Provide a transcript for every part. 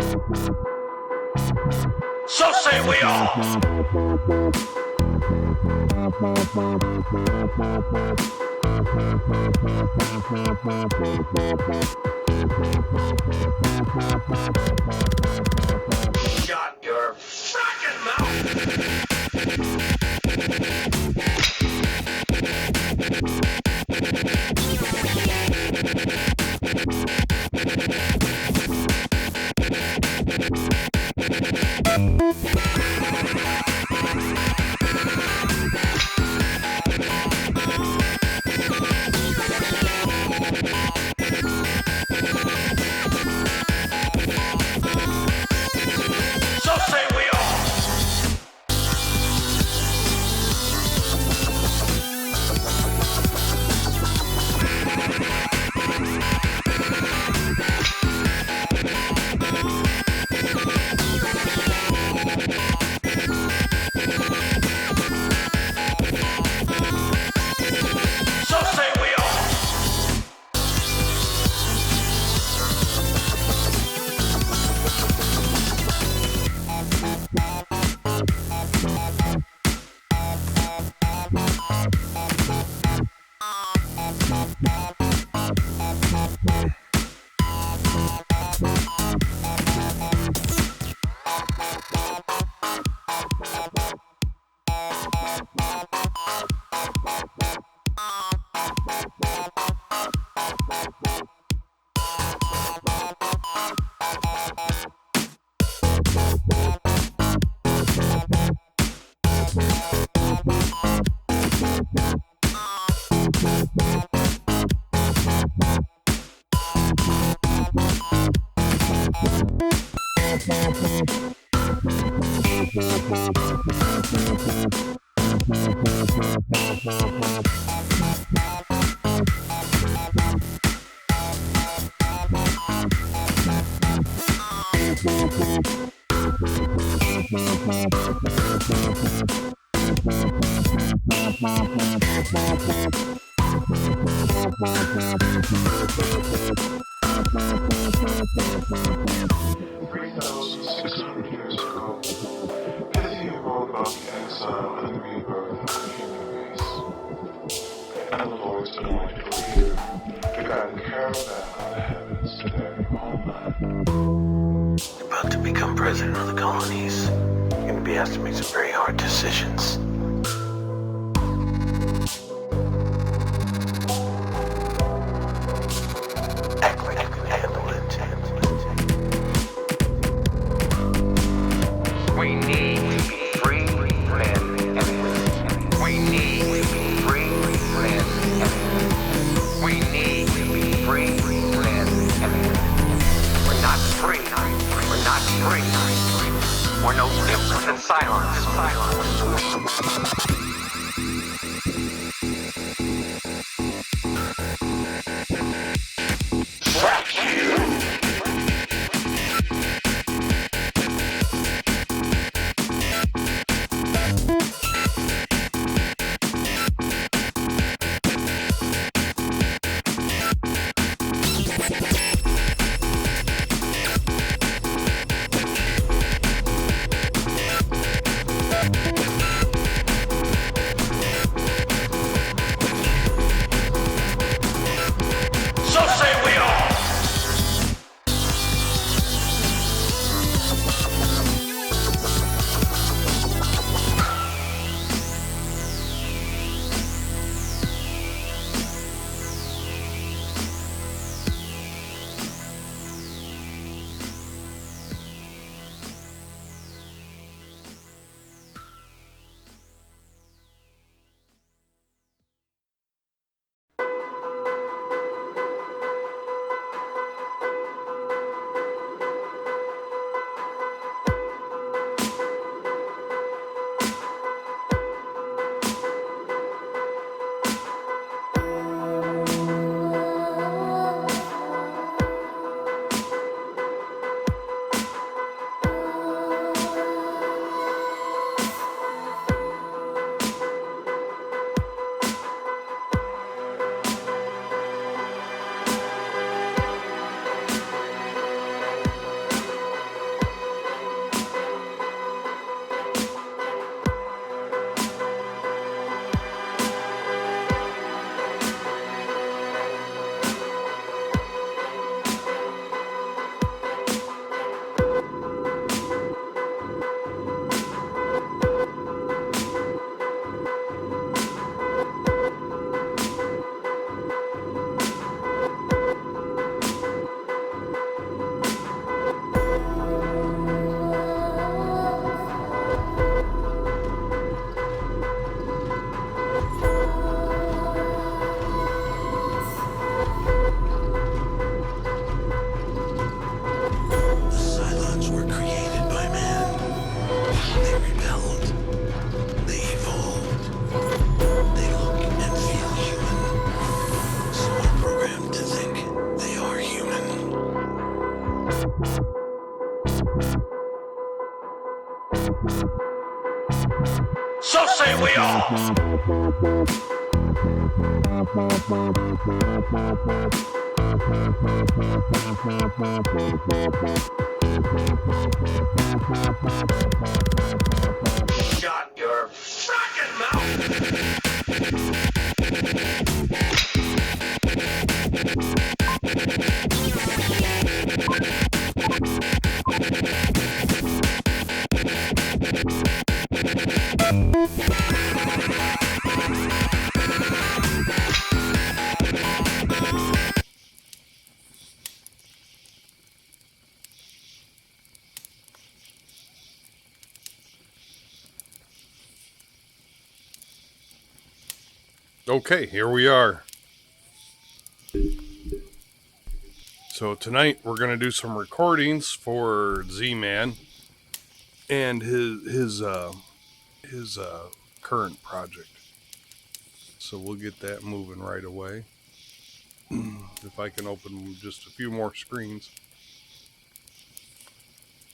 So say we all. Shut your fucking mouth! So say we all. So say we all. About to become president of the colonies, you're going to be asked to make some very hard decisions. Act like you can handle it. We need to be free, men, and we need to be free, men, and we need to be free, men, and we're not free. We're not free. We're no different than silence. Fuck you! So say we all. Shut your frickin' mouth. Okay, here we are. So tonight we're going to do some recordings for Z-Man and his current project. So we'll get that moving right away. If I can open just a few more screens.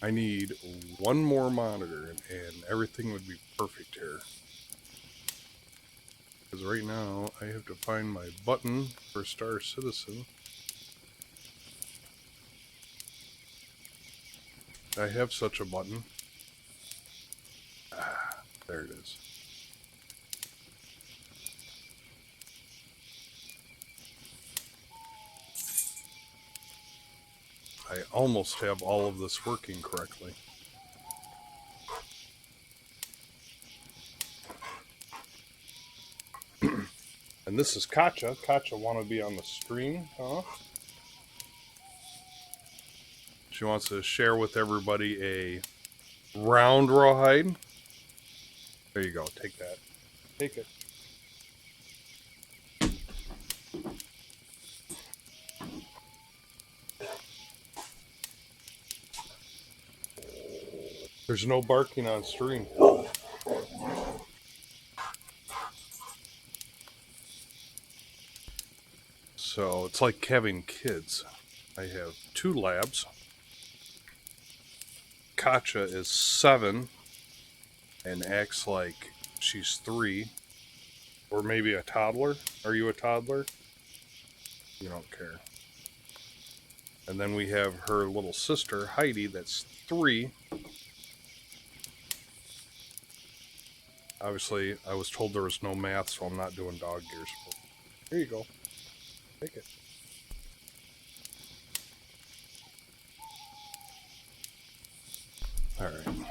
I need one more monitor and everything would be perfect here. Because right now I have to find my button for Star Citizen. I have such a button. There it is. I almost have all of this working correctly. And this is Katja. Katja want to be on the stream, huh? She wants to share with everybody a round rawhide. There you go. Take that. Take it. There's no barking on stream. So it's like having kids. I have 2 labs. Katja is 7 and acts like she's 3. Or maybe a toddler. Are you a toddler? You don't care. And then we have her little sister, Heidi, that's 3. Obviously, I was told there was no math, so I'm not doing dog years. Here you go. Take it. All right.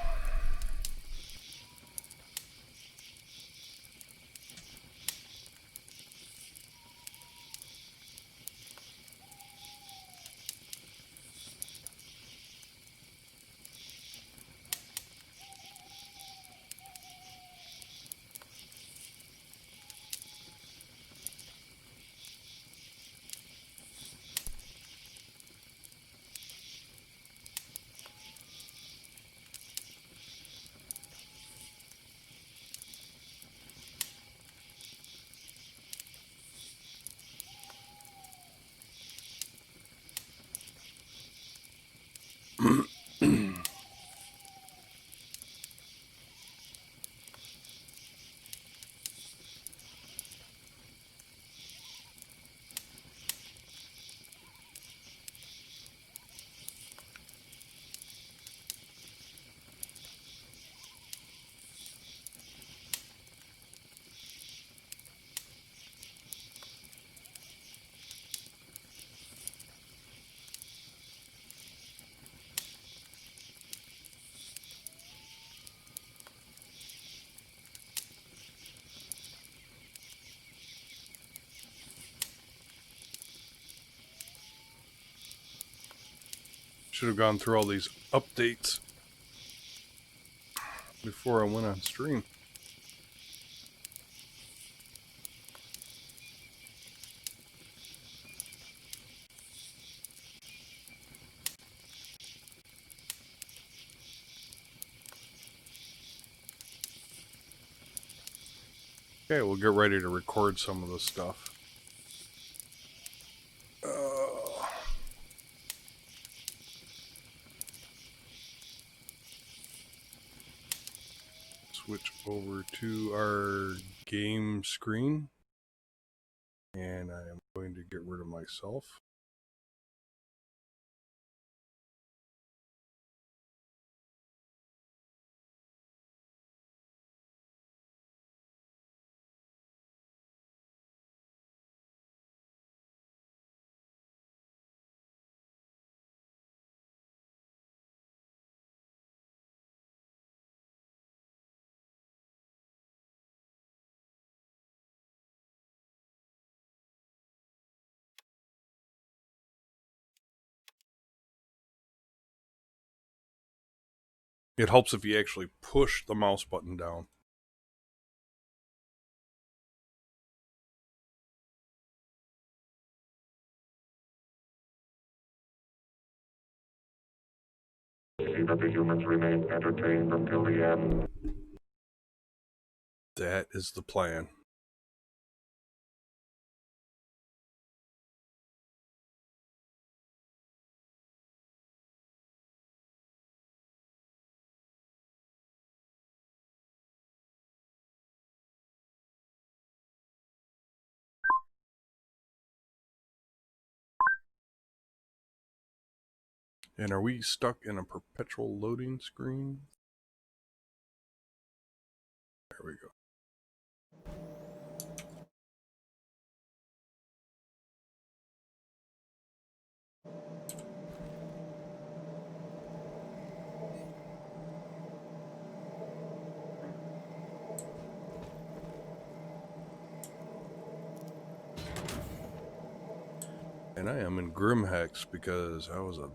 Should have gone through all these updates before I went on stream. Okay, we'll get ready to record some of this stuff. switch over to our game screen. And I am going to get rid of myself. It helps if you actually push the mouse button down. See that the humans remain entertained until the end. That is the plan. And are we stuck in a perpetual loading screen? There we go. And I am in Grimhex because I was a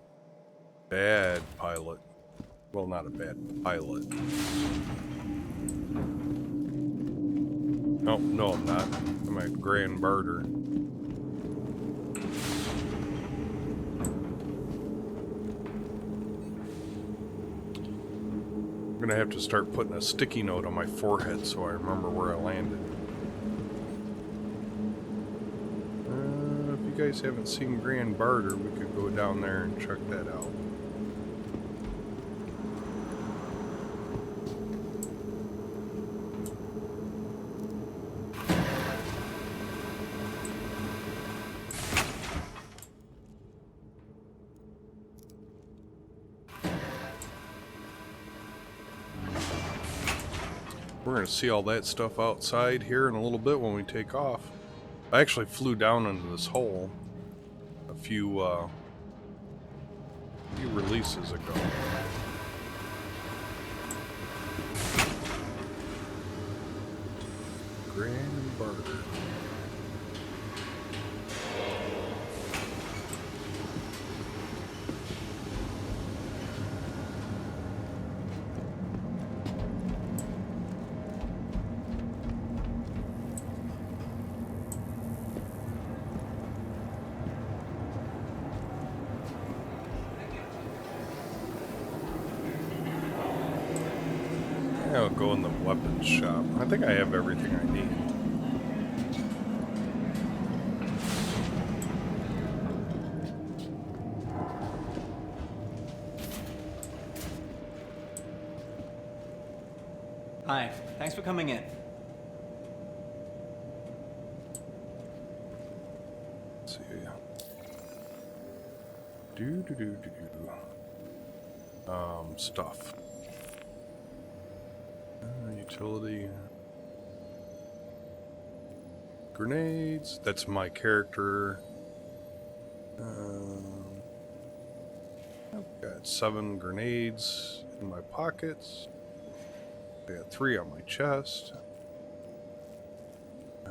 bad pilot. Well, not a bad pilot. Oh, no, I'm not. I'm at Grand Barter. I'm gonna have to start putting a sticky note on my forehead so I remember where I landed. If you guys haven't seen Grand Barter, we could go down there and check that out. We're going to see all that stuff outside here in a little bit when we take off. I actually flew down into this hole a few releases ago. Grand Barter. I'll go in the weapons shop. I think I have everything I need. Hi, thanks for coming in. Let's see. Do. Stuff. Utility. Grenades. That's my character. I've got 7 grenades in my pockets. I got 3 on my chest. I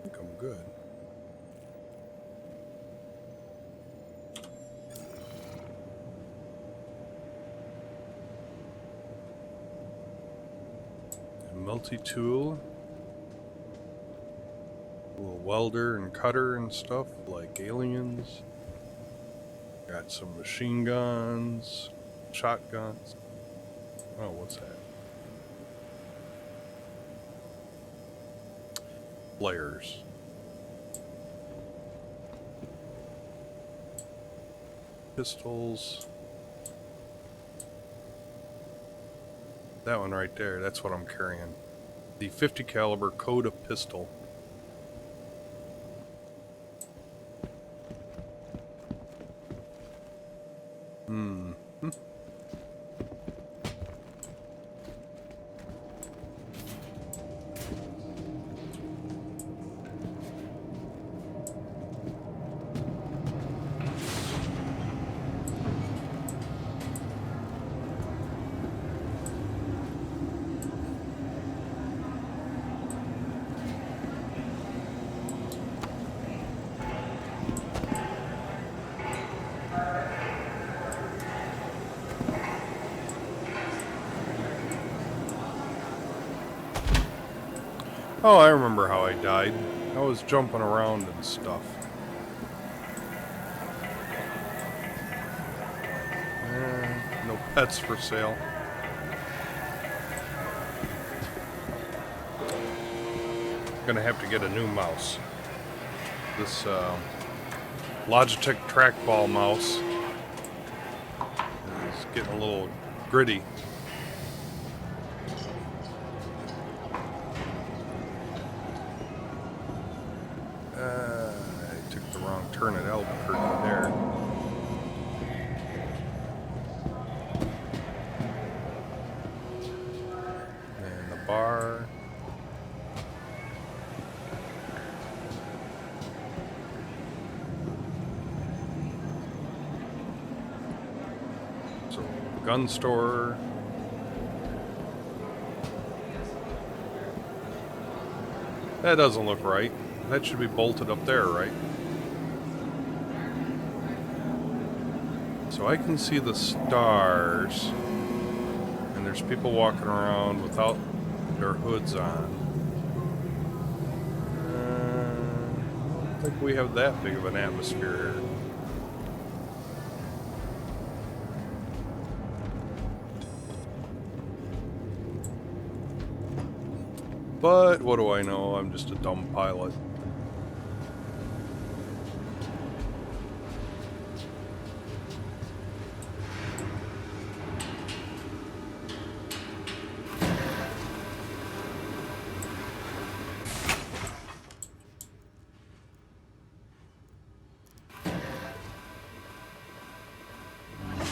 think I'm good. Multi-tool, little welder and cutter and stuff like aliens. Got some machine guns, shotguns. Oh, what's that? Flares. pistols. That one right there, that's what I'm carrying. The 50 caliber Coda pistol. Oh, I remember how I died. I was jumping around and stuff. No pets for sale. Gonna have to get a new mouse. This Logitech trackball mouse is getting a little gritty. I took the wrong turn at Albuquerque there. And the bar. So, gun store. That doesn't look right. That should be bolted up there, right? So I can see the stars, and there's people walking around without their hoods on. I don't think we have that big of an atmosphere here. But what do I know? I'm just a dumb pilot.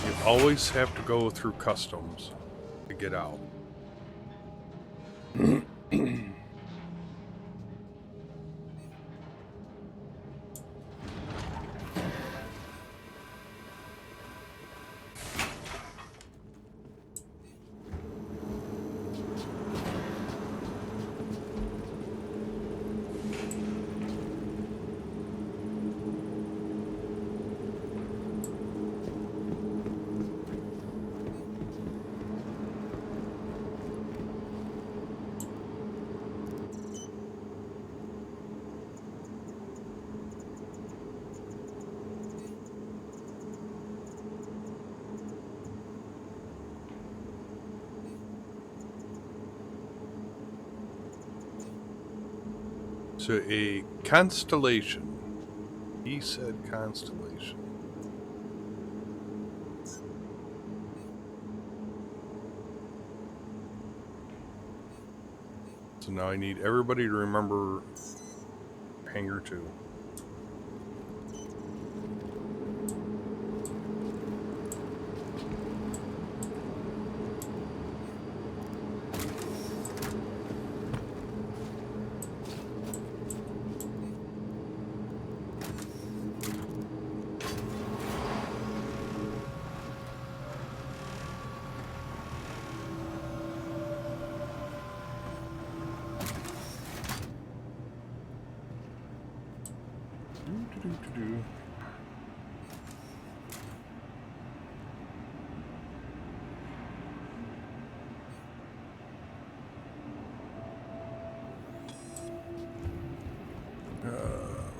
You always have to go through customs to get out. So a constellation. He said constellation. So now I need everybody to remember Hangar 2.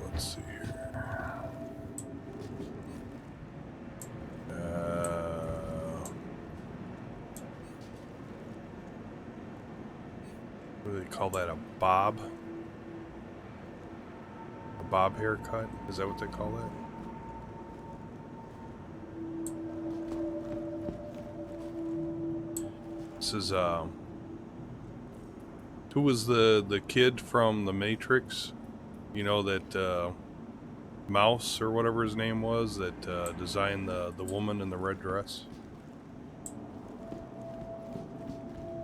Let's see here. What do they call that? A bob? A bob haircut? Is that what they call that? This is who was the kid from the Matrix? You know, that Mouse or whatever his name was that designed the woman in the red dress.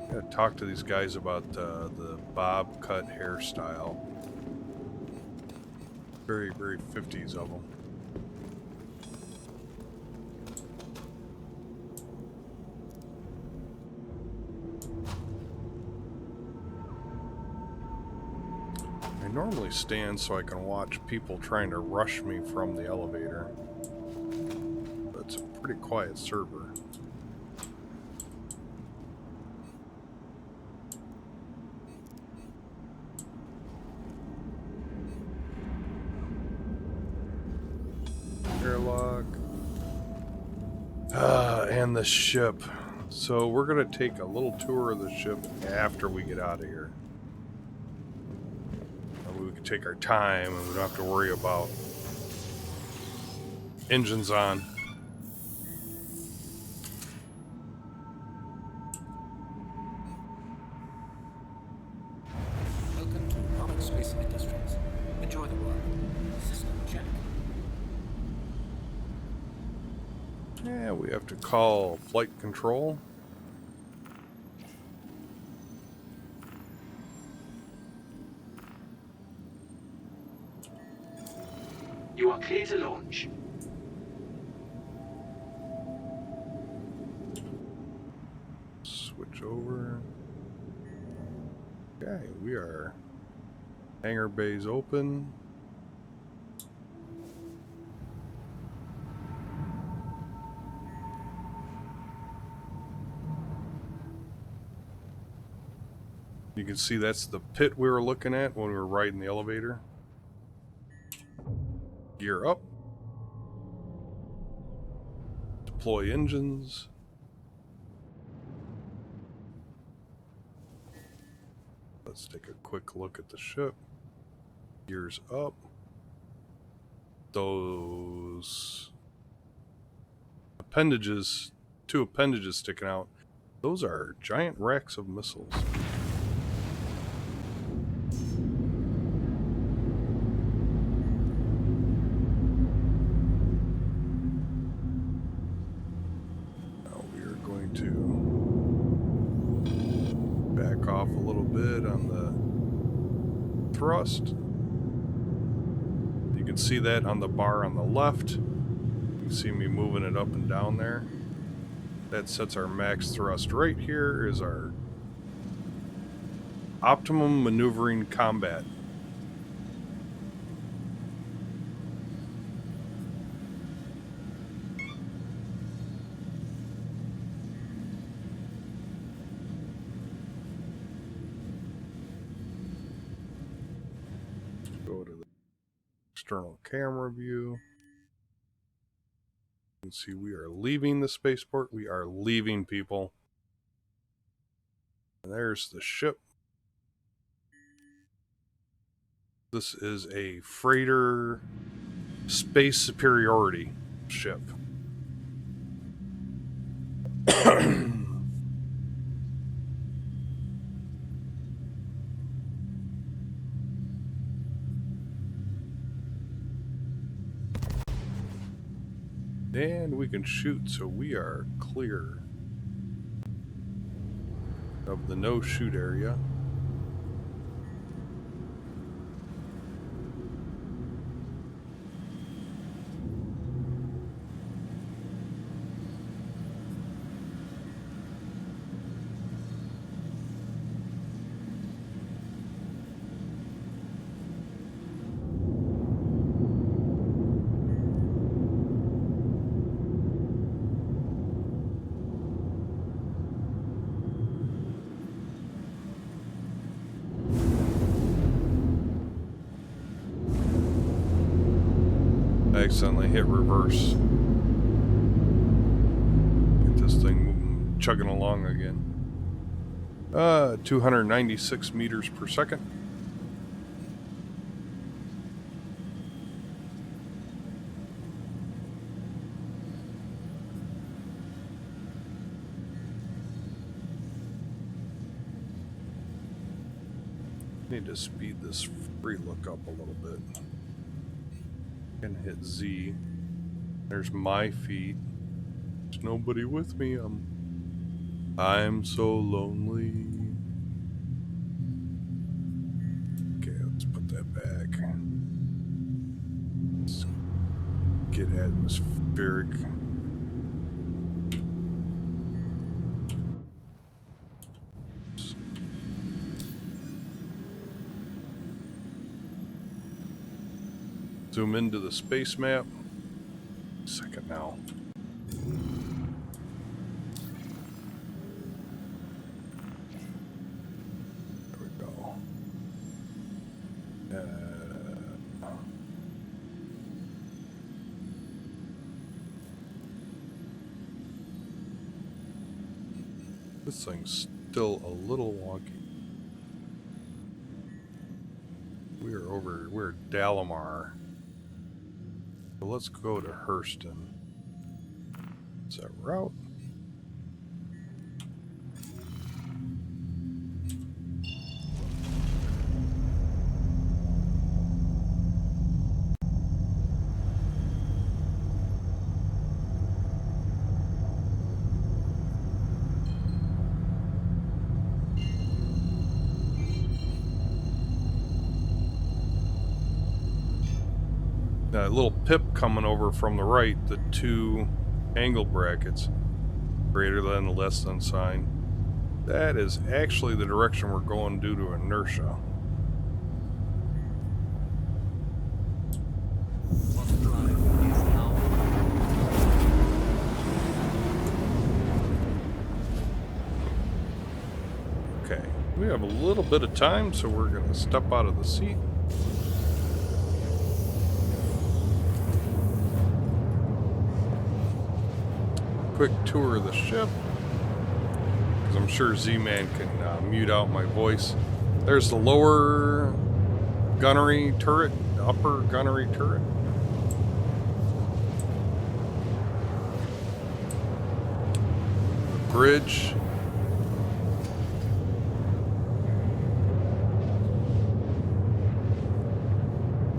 Gotta talk to these guys about the bob cut hairstyle. Very, very 50s of them. I normally stand so I can watch people trying to rush me from the elevator. But it's a pretty quiet server. Airlock. And the ship. So we're going to take a little tour of the ship after we get out of here. We can take our time and we don't have to worry about engines on. Welcome to Roman Space Industries. Enjoy the work. System check. Yeah, we have to call flight control. You are clear to launch. Switch over. Okay, we are hangar bays open. You can see that's the pit we were looking at when we were riding the elevator. Gear up. Deploy engines. Let's take a quick look at the ship. Gears up. Those appendages, two appendages sticking out, those are giant racks of missiles. Now we are going to back off a little bit on the thrust. You can see that on the bar on the left. You can see me moving it up and down there. That sets our max thrust. Right here is our optimum maneuvering combat. Go to the external camera view. You can see we are leaving the spaceport. We are leaving, people. And there's the ship. This is a freighter space superiority ship. And we can shoot, so we are clear of the no-shoot area. I accidentally hit reverse. Get this thing moving, chugging along again. 296 meters per second. need to speed this free look up a little bit. And hit Z. There's my feet. There's nobody with me. I'm so lonely. Okay, let's put that back. Let's get atmospheric. Zoom into the space map. Second now. There we go. This thing's still a little wonky. We're Dalamar. So let's go to Hurston. Is that route? That little pip coming over from the right, the two angle brackets, greater than the less than sign, that is actually the direction we're going due to inertia. Okay, we have a little bit of time, so we're going to step out of the seat. Quick tour of the ship, because I'm sure Z-Man can mute out my voice. There's the lower gunnery turret, the upper gunnery turret. The bridge.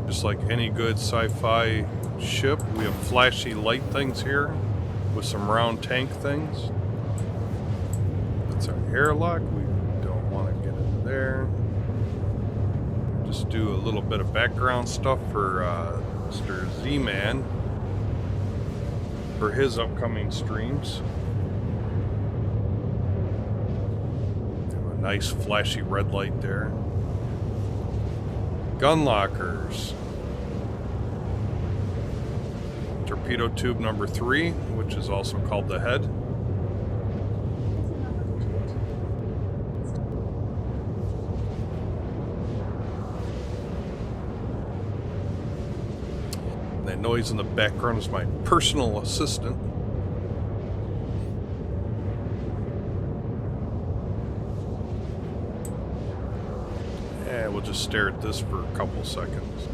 Just like any good sci-fi ship, we have flashy light things here with some round tank things. That's our airlock. We don't want to get into there. Just do a little bit of background stuff for Mr. Z-Man for his upcoming streams. A nice flashy red light there. Gun lockers. Torpedo tube number 3, which is also called the head. That noise in the background is my personal assistant. Yeah, we'll just stare at this for a couple seconds.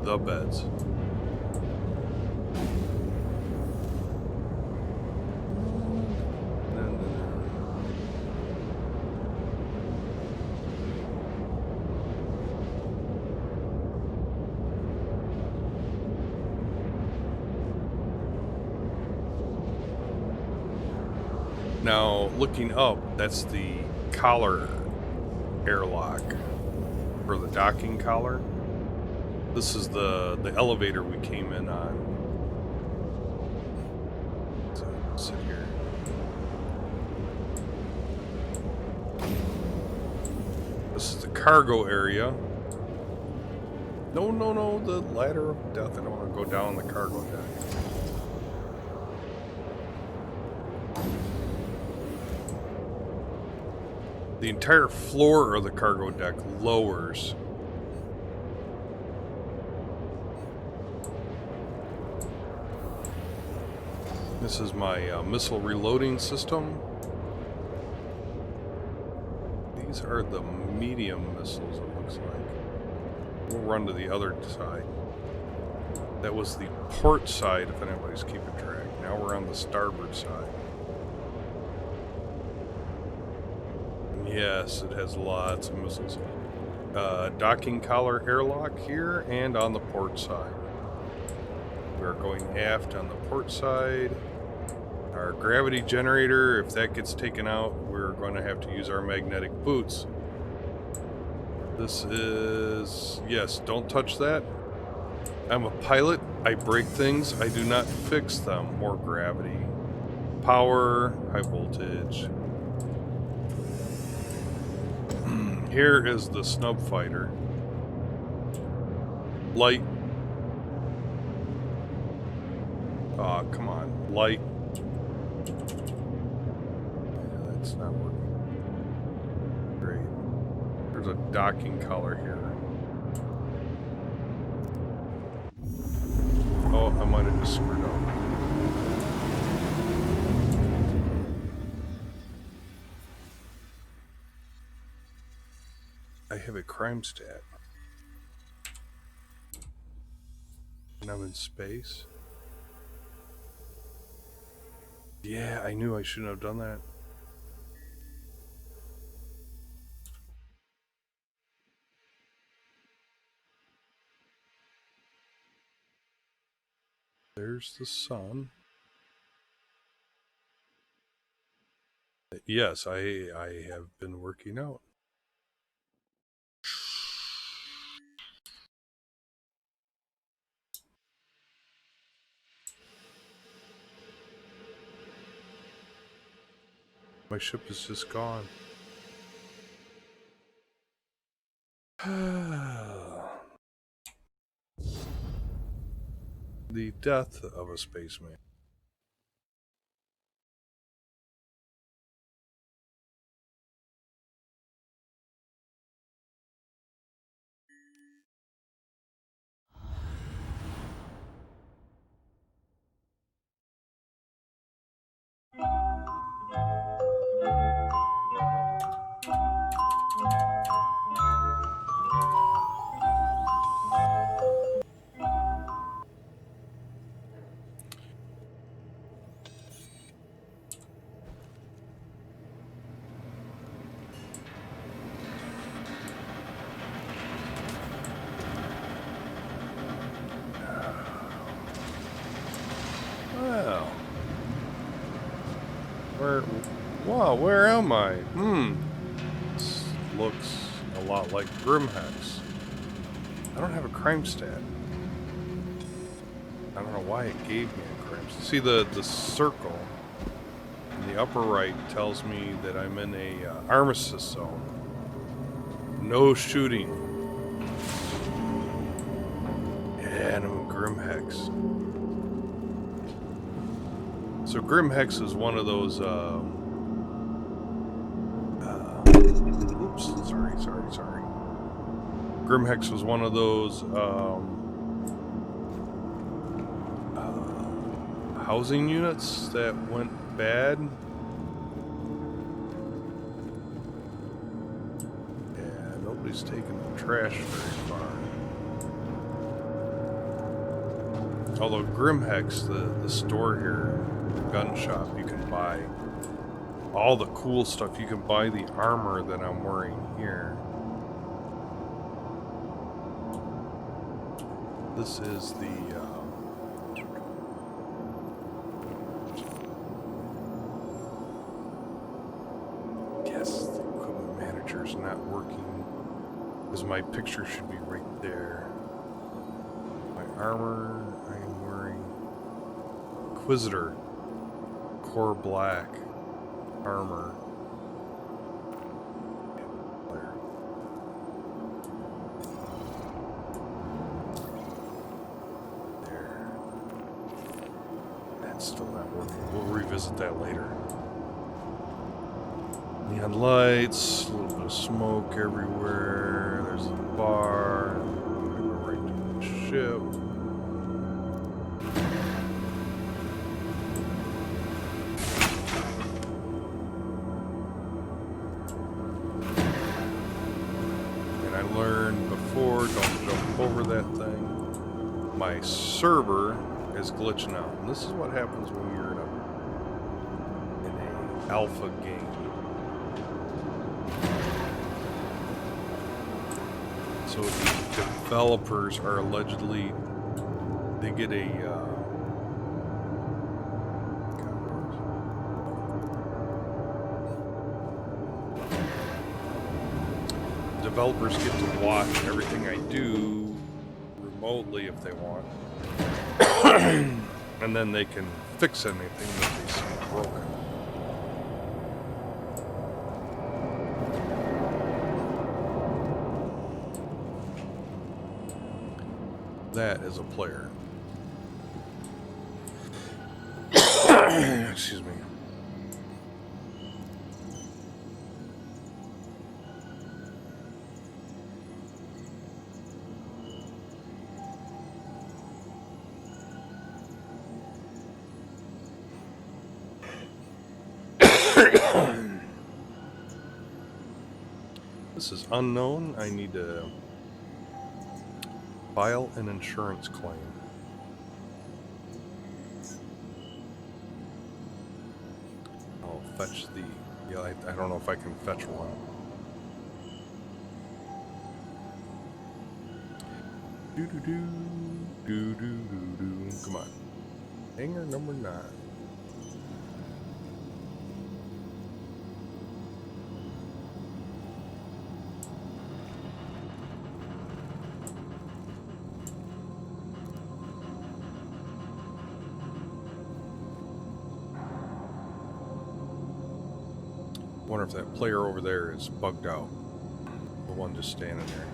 The beds. Now, looking up, that's the collar airlock, or the docking collar. This is the elevator we came in on. So, sit here. This is the cargo area. No, the ladder of death. I don't want to go down the cargo deck. The entire floor of the cargo deck lowers. This is my missile reloading system. These are the medium missiles, it looks like. We'll run to the other side. That was the port side, if anybody's keeping track. Now we're on the starboard side. Yes, it has lots of missiles. Docking collar airlock here and on the port side. We're going aft on the port side. Our gravity generator, if that gets taken out, we're going to have to use our magnetic boots. This is... yes, don't touch that. I'm a pilot. I break things. I do not fix them. More gravity. Power. High voltage. Here is the snub fighter. Light. Aw, come on. Light. Yeah, that's not working. Great. There's a docking collar here. Oh, I might have just screwed up. I have a crime stat. And I'm in space. Yeah, I knew I shouldn't have done that. There's the sun. Yes, I have been working out. My ship is just gone. The death of a spaceman. Well, where am I? This looks a lot like Grimhex. I don't have a crime stat. I don't know why it gave me a crime stat. See the circle in the upper right tells me that I'm in a armistice zone. No shooting. And I'm in Grimhex. So Grimhex is one of those, oops, sorry. Grimhex was one of those, housing units that went bad. Yeah, nobody's taking the trash very far. Although Grimhex, the store here, gun shop, you can buy all the cool stuff. You can buy the armor that I'm wearing here. This is the yes, the equipment manager's not working because my picture should be right there. My armor, I am wearing Inquisitor core black armor. There. That's still not working. We'll revisit that later. Neon lights, a little bit of smoke everywhere. There's a bar. We're gonna go right to the ship. don't jump over that thing. My server is glitching out. And this is what happens when you're in a alpha game. So the developers are allegedly, they get a developers get to watch everything I do remotely if they want. And then they can fix anything that they see broken. That is a player. Excuse me. This is unknown. I need to file an insurance claim. I'll fetch the... Yeah, I don't know if I can fetch one. Do-do-do, do-do-do-do. Come on. Hangar number 9. Wonder if that player over there is bugged out. The one just standing there.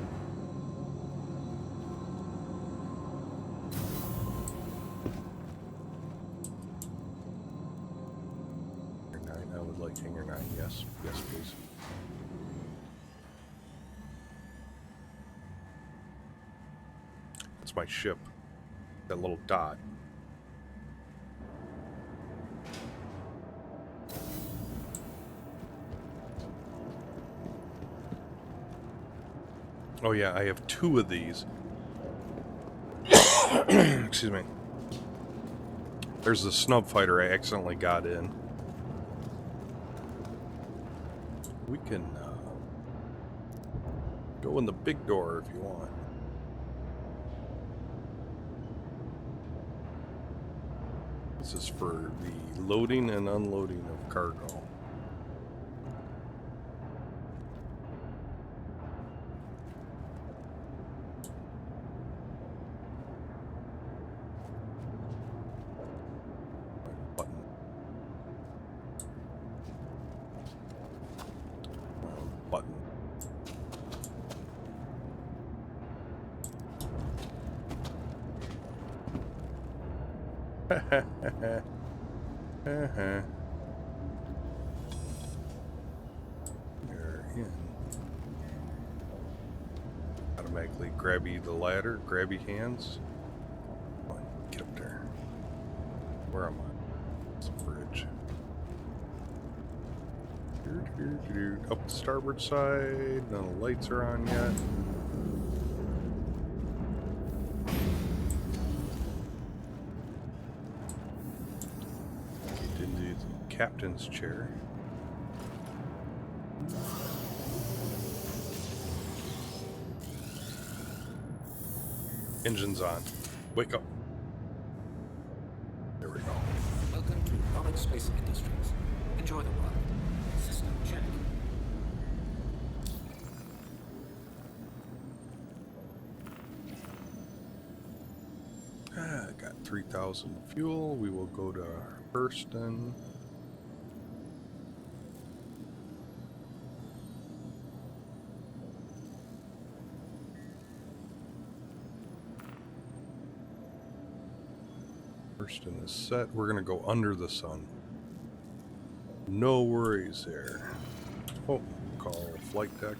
Hangar 9. I would like Hangar 9. Yes. Yes, please. That's my ship. That little dot. Oh yeah, I have 2 of these. Excuse me. There's the snub fighter I accidentally got in. We can go in the big door if you want. This is for the loading and unloading of cargo. You're in. Automatically grabby the ladder, grabby hands. Come on, get up there. Where am I? It's the bridge. Up the starboard side. None of the lights are on yet. Captain's chair. Engines on. Wake up. There we go. Welcome to Atomic Space Industries. Enjoy the ride. System check. I got 3,000 fuel. We will go to Hurston. Hurston is set. We're gonna go under the sun. No worries there. Oh, call flight deck.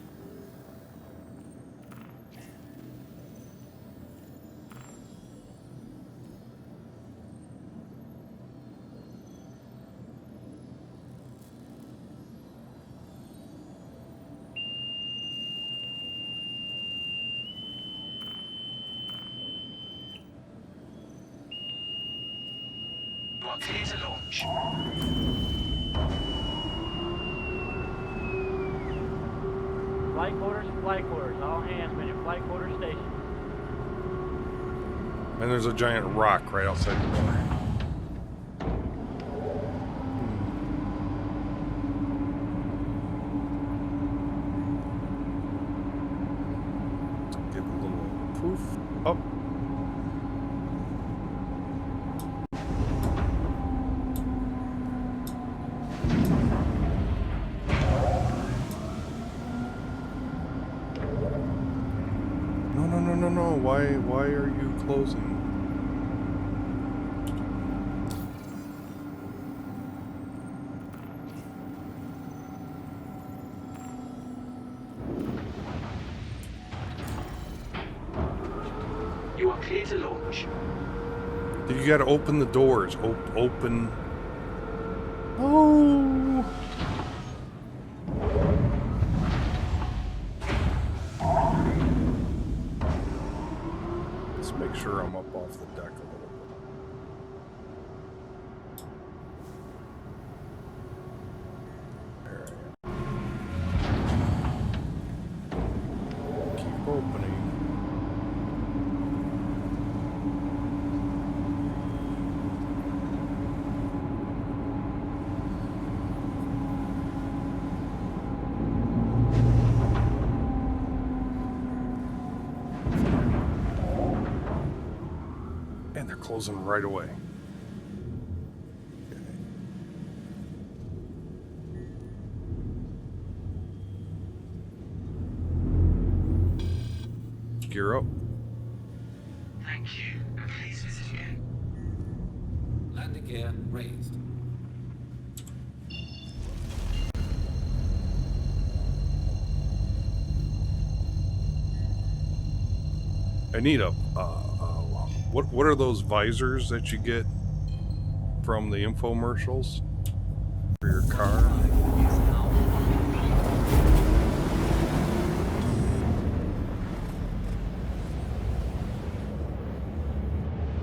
are clear to launch. Flight quarters. All hands been in flight quarters station. And there's a giant rock right outside the door. Get a little poof up. No. Why are you closing? You are clear to launch. You gotta open the doors. Open. Oh. Let's make sure I'm up off the deck a little bit. There I am. Keep opening. They're closing right away. Okay. Gear up. Thank you, and please visit again. Landing gear raised. I need a what are those visors that you get from the infomercials for your car?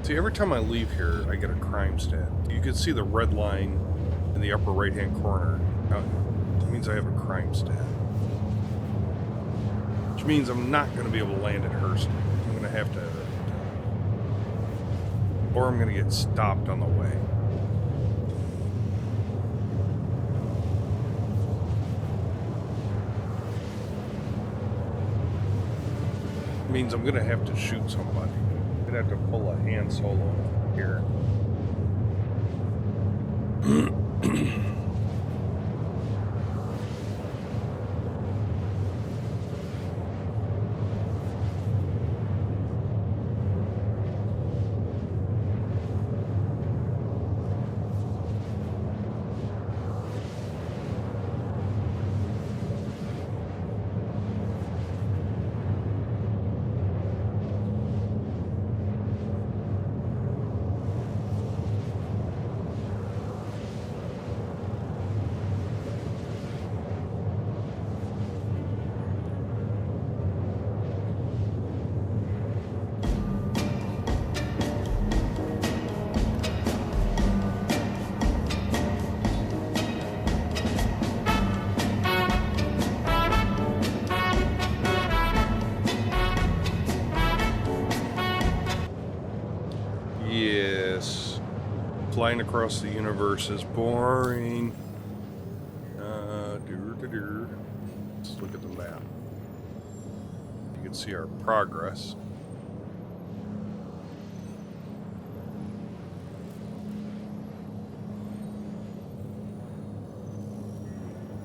See, every time I leave here, I get a crime stat. You can see the red line in the upper right-hand corner. It means I have a crime stat. Which means I'm not going to be able to land at Hurst. I'm going to have to... Or I'm going to get stopped on the way. It means I'm going to have to shoot somebody. I'm going to have to pull a Han Solo here. Yes. Flying across the universe is boring. Let's look at the map. You can see our progress.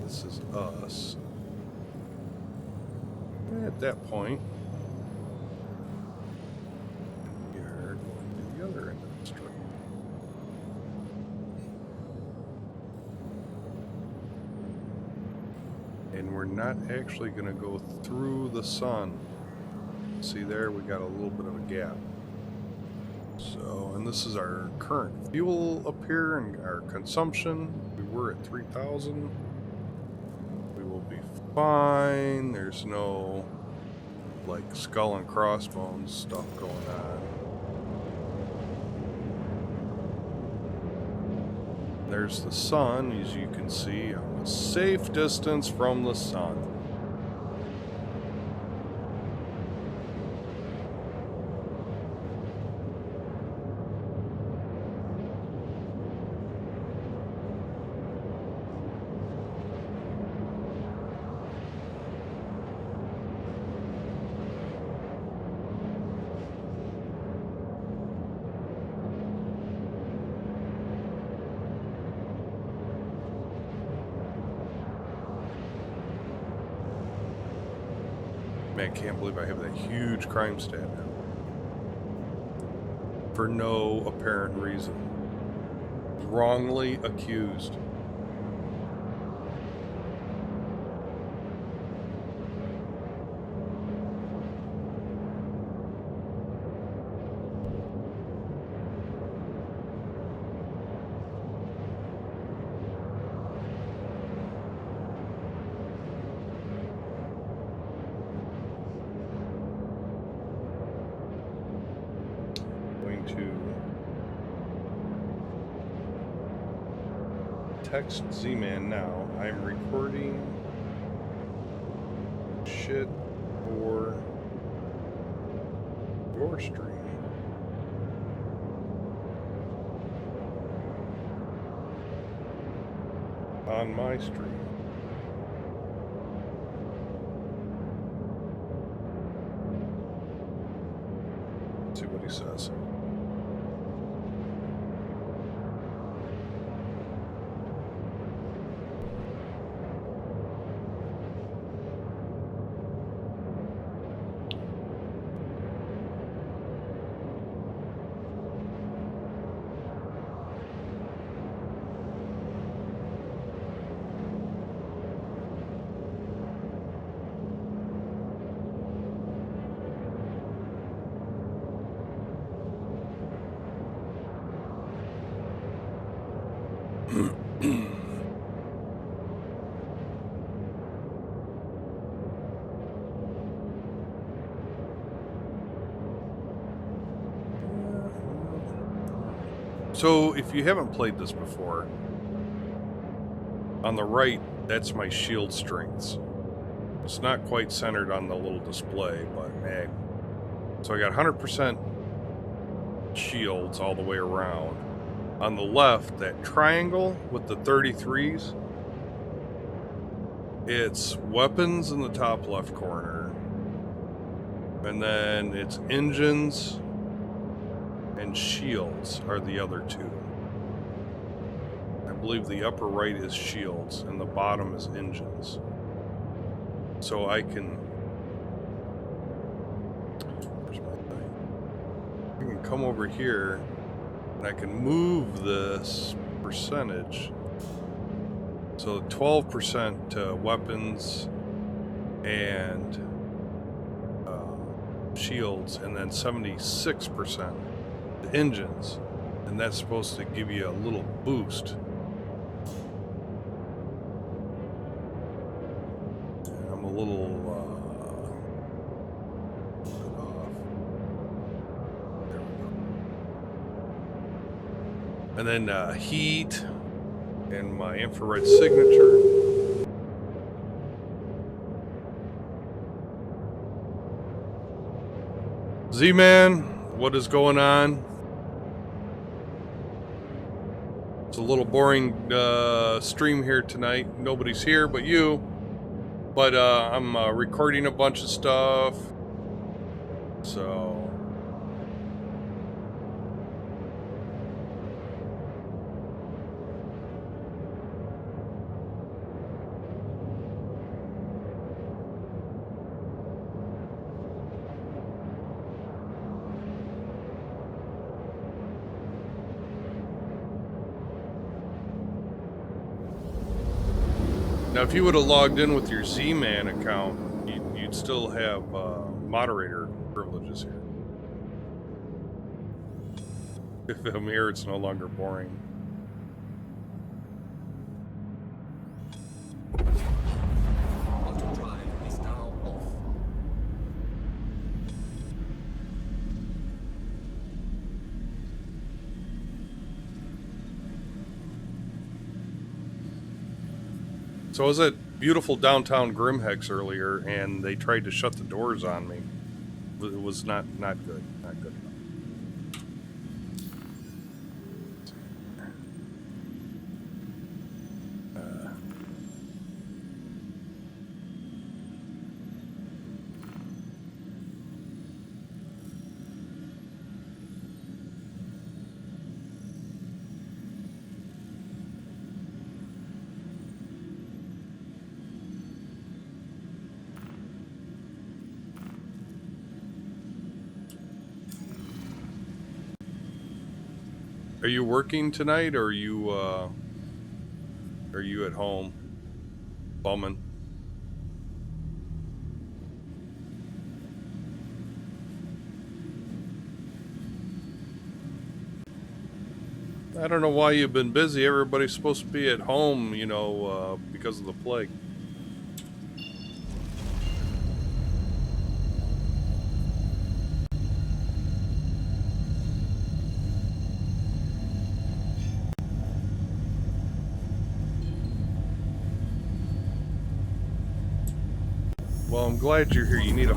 This is us. At that point, you're going to the other end of the string. And we're not actually going to go through the sun. See there, we got a little bit of a gap. So, and this is our current fuel up here and our consumption. We were at 3,000. We will be fine. There's no like skull and crossbones stuff going on. There's the sun, as you can see. I'm a safe distance from the sun. Man, I can't believe I have that huge crime stat now. For no apparent reason. Wrongly accused. Text Z-Man now. I'm recording shit for your stream. On my stream. Let's see what he says. So, if you haven't played this before, on the right, that's my shield strengths. It's not quite centered on the little display, but hey. So I got 100% shields all the way around. On the left, that triangle with the 33s, it's weapons in the top left corner. And then it's engines and shields are the other two. I believe the upper right is shields and the bottom is engines. So I can... Where's my thing? I can come over here and I can move this percentage. So 12% to weapons and shields, and then 76% to engines. And that's supposed to give you a little boost. I'm a little off. There we go. And then heat and my infrared signature. Z-Man, what is going on? It's a little boring stream here tonight. Nobody's here but you. But I'm recording a bunch of stuff. So... Now, if you would have logged in with your Z-Man account, you'd still have moderator privileges here. If I'm here, it's no longer boring. Auto drive is now off. So I was at beautiful downtown Grimhex earlier, and they tried to shut the doors on me. It was not good. Not good enough. Are you working tonight, or are you at home bumming? I don't know why you've been busy. Everybody's supposed to be at home, you know, because of the plague. Well, I'm glad you're here. You need a...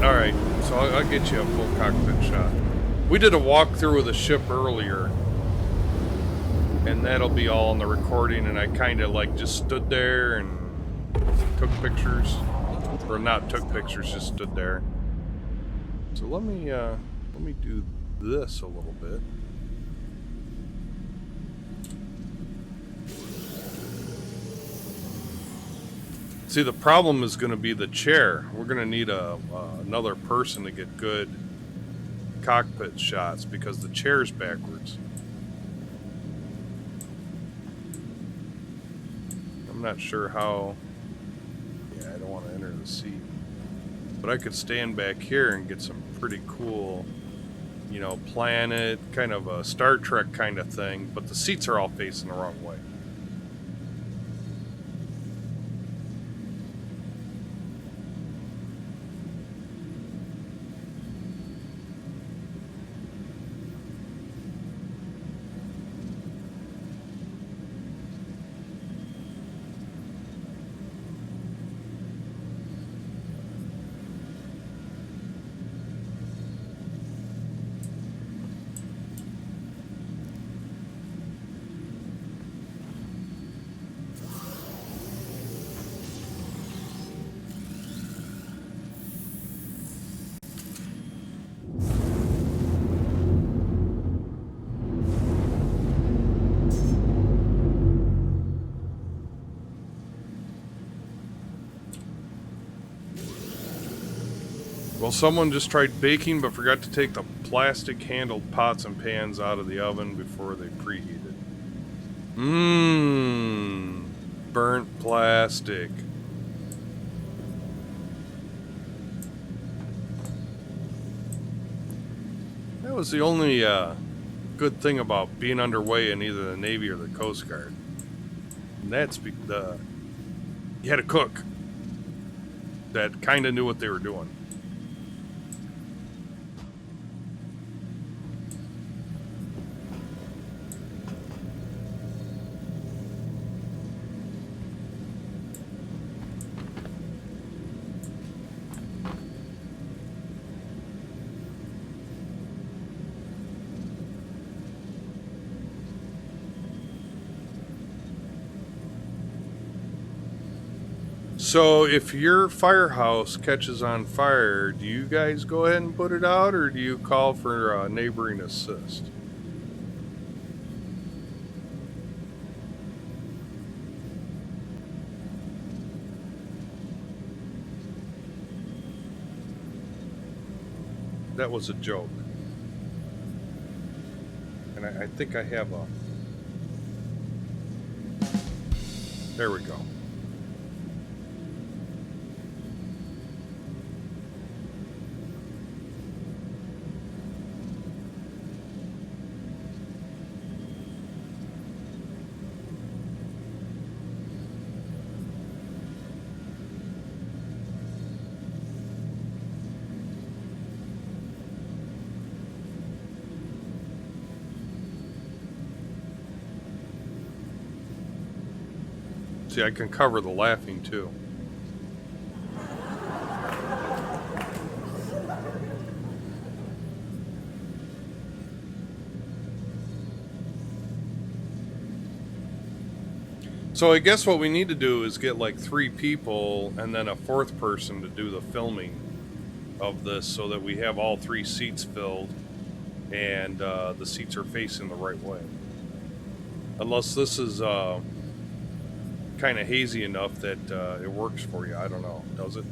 Alright, so I'll get you a full cockpit shot. We did a walkthrough of the ship earlier, and that'll be all in the recording, and I kind of like just stood there and took pictures. Or not took pictures, just stood there. So let me do this a little bit. See, the problem is going to be the chair. We're going to need another person to get good cockpit shots because the chair's backwards. I'm not sure how... Yeah, I don't want to enter the seat. But I could stand back here and get some pretty cool, you know, planet, kind of a Star Trek kind of thing, but the seats are all facing the wrong way. Well, someone just tried baking but forgot to take the plastic handled pots and pans out of the oven before they preheated. Burnt plastic. That was the only good thing about being underway in either the Navy or the Coast Guard. And that's you had a cook that kind of knew what they were doing. So if your firehouse catches on fire, do you guys go ahead and put it out, or do you call for neighboring assist? That was a joke. And I think I have a... There we go. See, I can cover the laughing too. So I guess what we need to do is get like 3 people and then a 4th person to do the filming of this so that we have all 3 seats filled and the seats are facing the right way. Unless this is kind of hazy enough that it works for you. I don't know. Does it?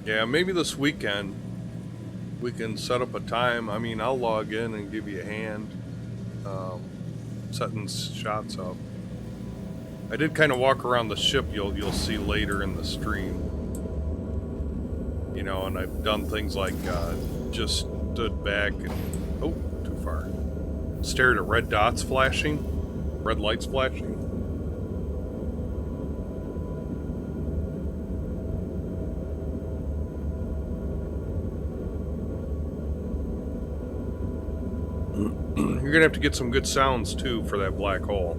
Yeah, maybe this weekend we can set up a time. I mean, I'll log in and give you a hand setting shots up. I did kind of walk around the ship. You'll see later in the stream. You know, and I've done things like just stood back and too far. Stared at red dots flashing, red lights flashing. You're gonna have to get some good sounds too for that black hole,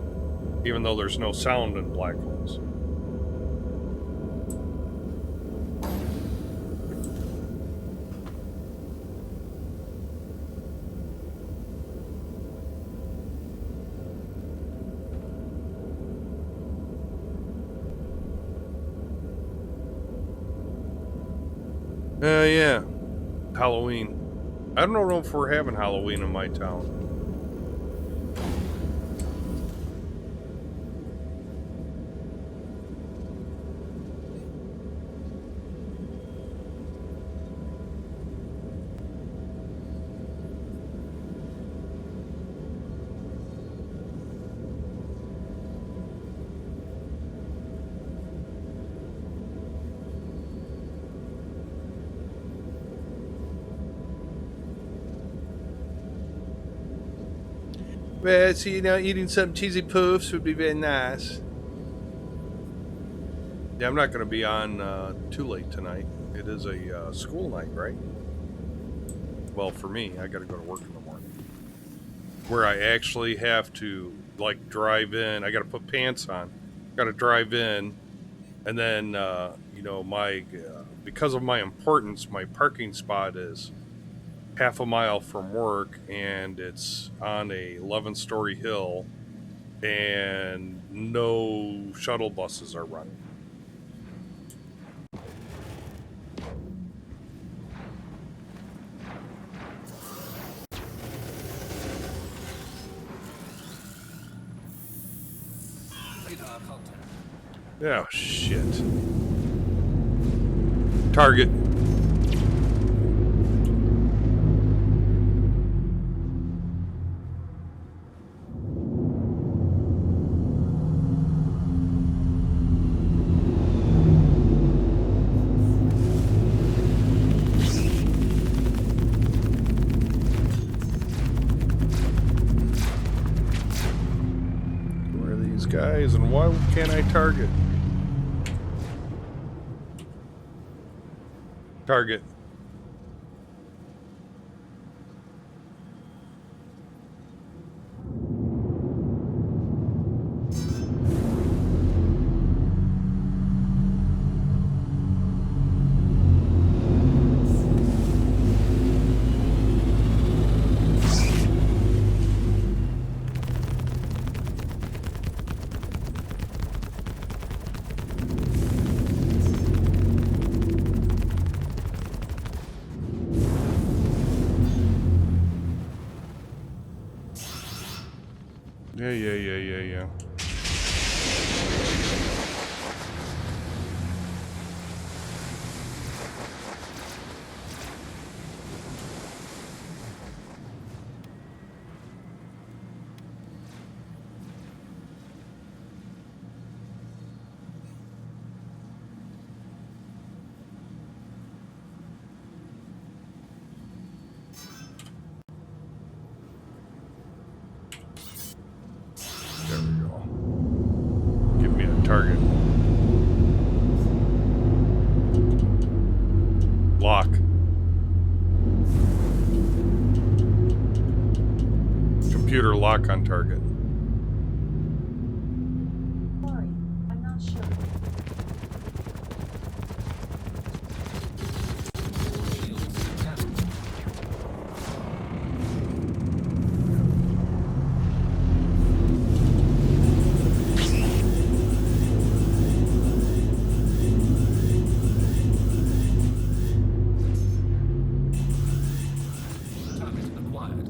even though there's no sound in black holes. Yeah, Halloween. I don't know if we're having Halloween in my town. Well, so, you know, eating some cheesy poofs would be very nice. Yeah, I'm not going to be on too late tonight. It is a school night, right? Well, for me, I got to go to work in the morning. Where I actually have to, like, drive in. I got to put pants on. Got to drive in. And then, you know, because of my importance, my parking spot is half a mile from work, and it's on a 11-story hill, and no shuttle buses are running. Oh, shit. Target. Guys, and why can't I target? Target. Yeah. There we go. Give me a target. Lock. Computer lock on target. Sorry, I'm not sure. Target acquired.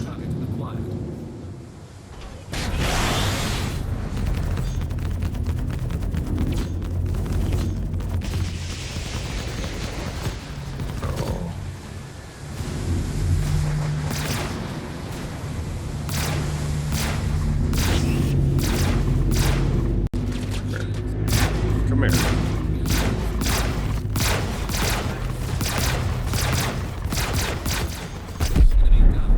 Target acquired. Come here. Enemy down.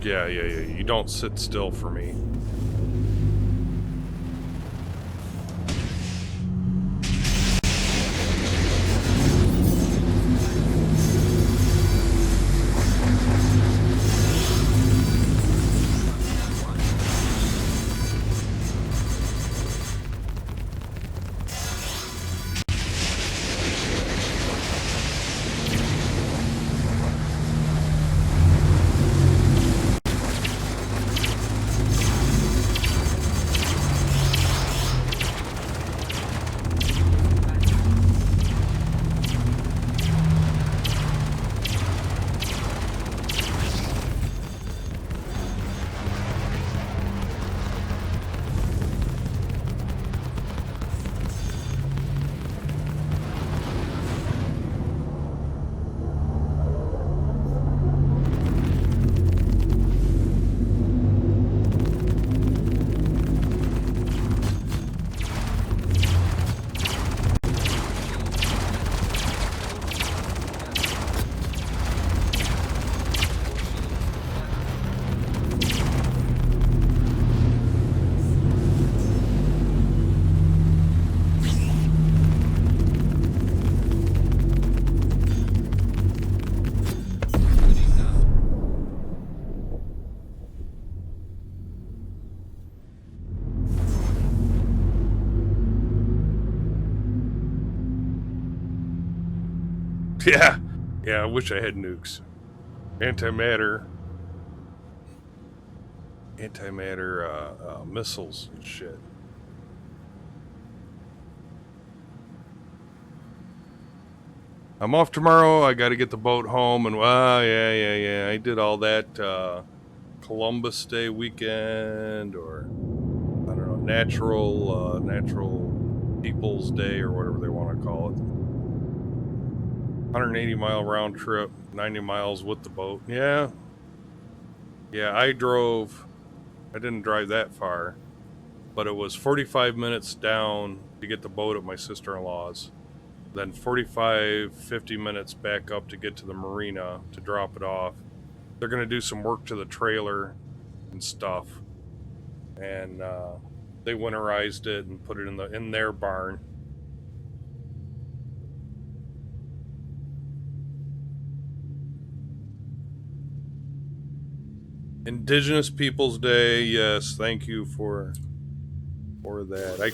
Yeah. You don't sit still for me. Yeah, I wish I had nukes. Antimatter missiles and shit. I'm off tomorrow. I got to get the boat home, and yeah. I did all that Columbus Day weekend, or I don't know, natural People's Day, or whatever they want to call it. 180-mile round trip, 90 miles with the boat. Yeah, I didn't drive that far, but it was 45 minutes down to get the boat at my sister-in-law's, then 50 minutes back up to get to the marina to drop it off. They're going to do some work to the trailer and stuff, and they winterized it and put it in their barn. Indigenous Peoples Day, yes, thank you for that.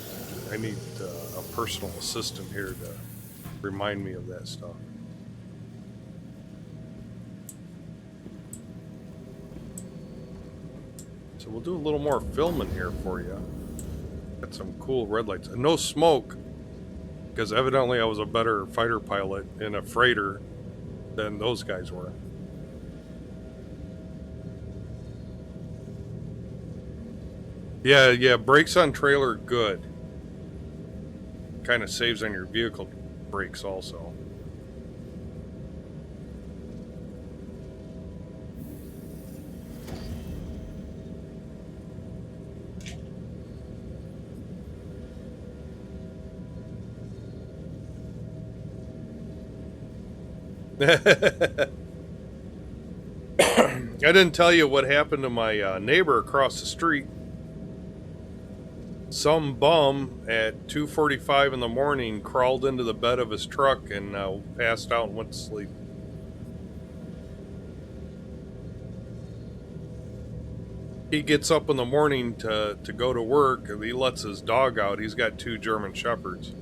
I need a personal assistant here to remind me of that stuff. So we'll do a little more filming here for you. Got some cool red lights. No smoke. Because evidently I was a better fighter pilot in a freighter than those guys were. Yeah, brakes on trailer, good. Kind of saves on your vehicle brakes also. I didn't tell you what happened to my neighbor across the street. Some bum at 2:45 in the morning crawled into the bed of his truck and passed out and went to sleep. He gets up in the morning to go to work, and he lets his dog out. He's got 2 German Shepherds.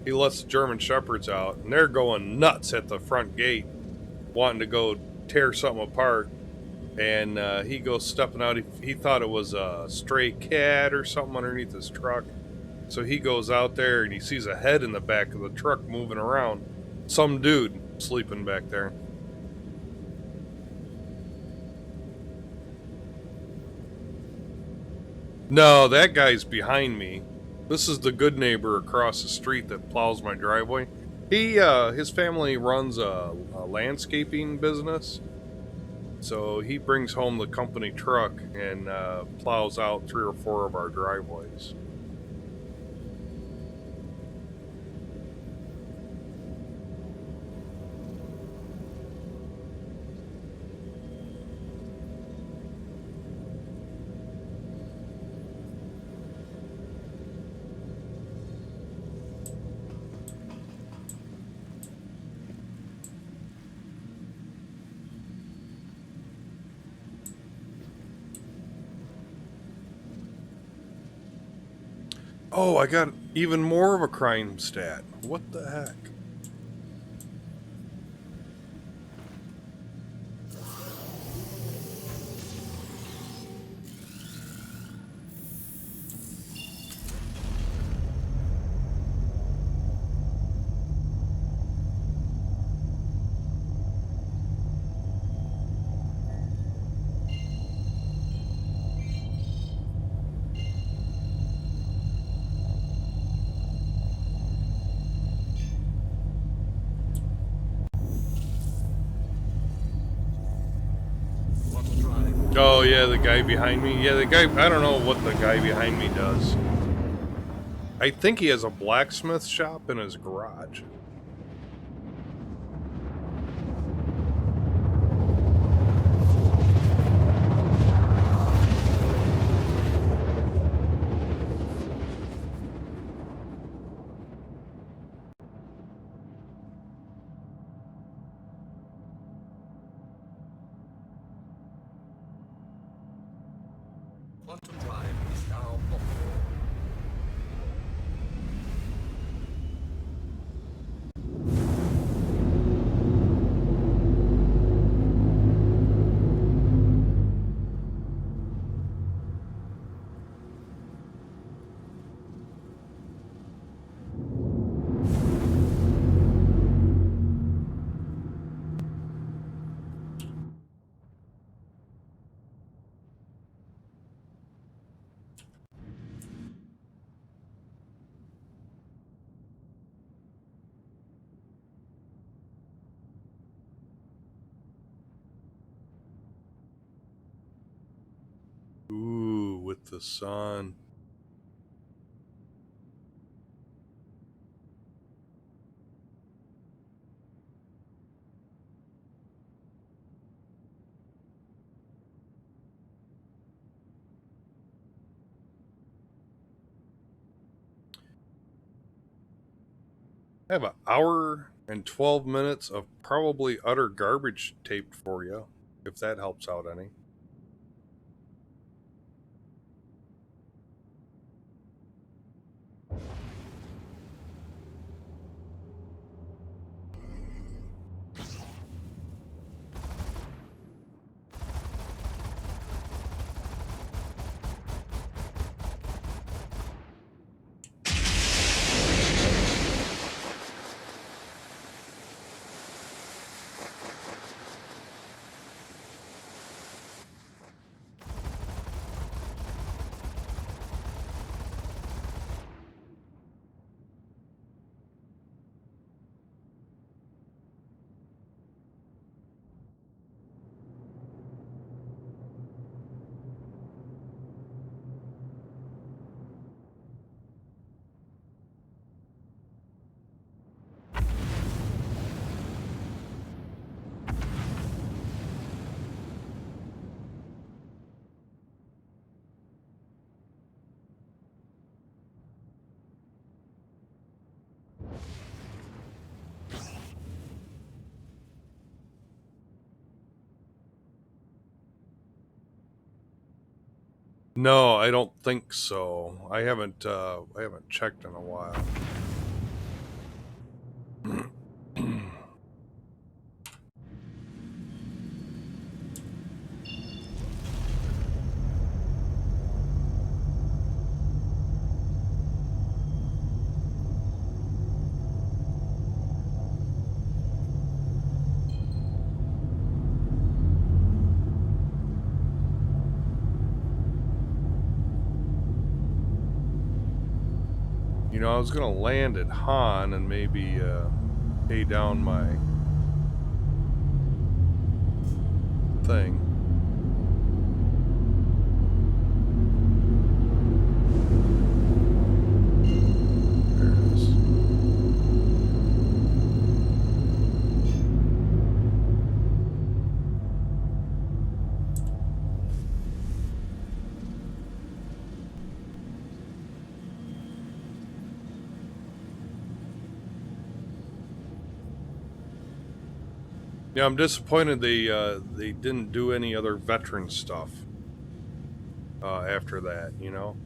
He lets the German Shepherds out, and they're going nuts at the front gate, wanting to go tear something apart. And he goes stepping out. He thought it was a stray cat or something underneath his truck. So he goes out there, and he sees a head in the back of the truck moving around. Some dude sleeping back there. No, that guy's behind me. This is the good neighbor across the street that plows my driveway. His family runs a landscaping business. So he brings home the company truck and plows out 3 or 4 of our driveways. Oh, I got even more of a crime stat. What the heck? Oh, yeah, the guy behind me. Yeah, the guy, I don't know what the guy behind me does. I think he has a blacksmith shop in his garage. Quantum Drive is now open. Ooh, with the sun. I have an hour and 12 minutes of probably utter garbage taped for you, if that helps out any. No, I don't think so. I haven't checked in a while. You know, I was gonna land at Han and maybe pay down my thing. There it is. Yeah, I'm disappointed they didn't do any other veteran stuff after that, you know?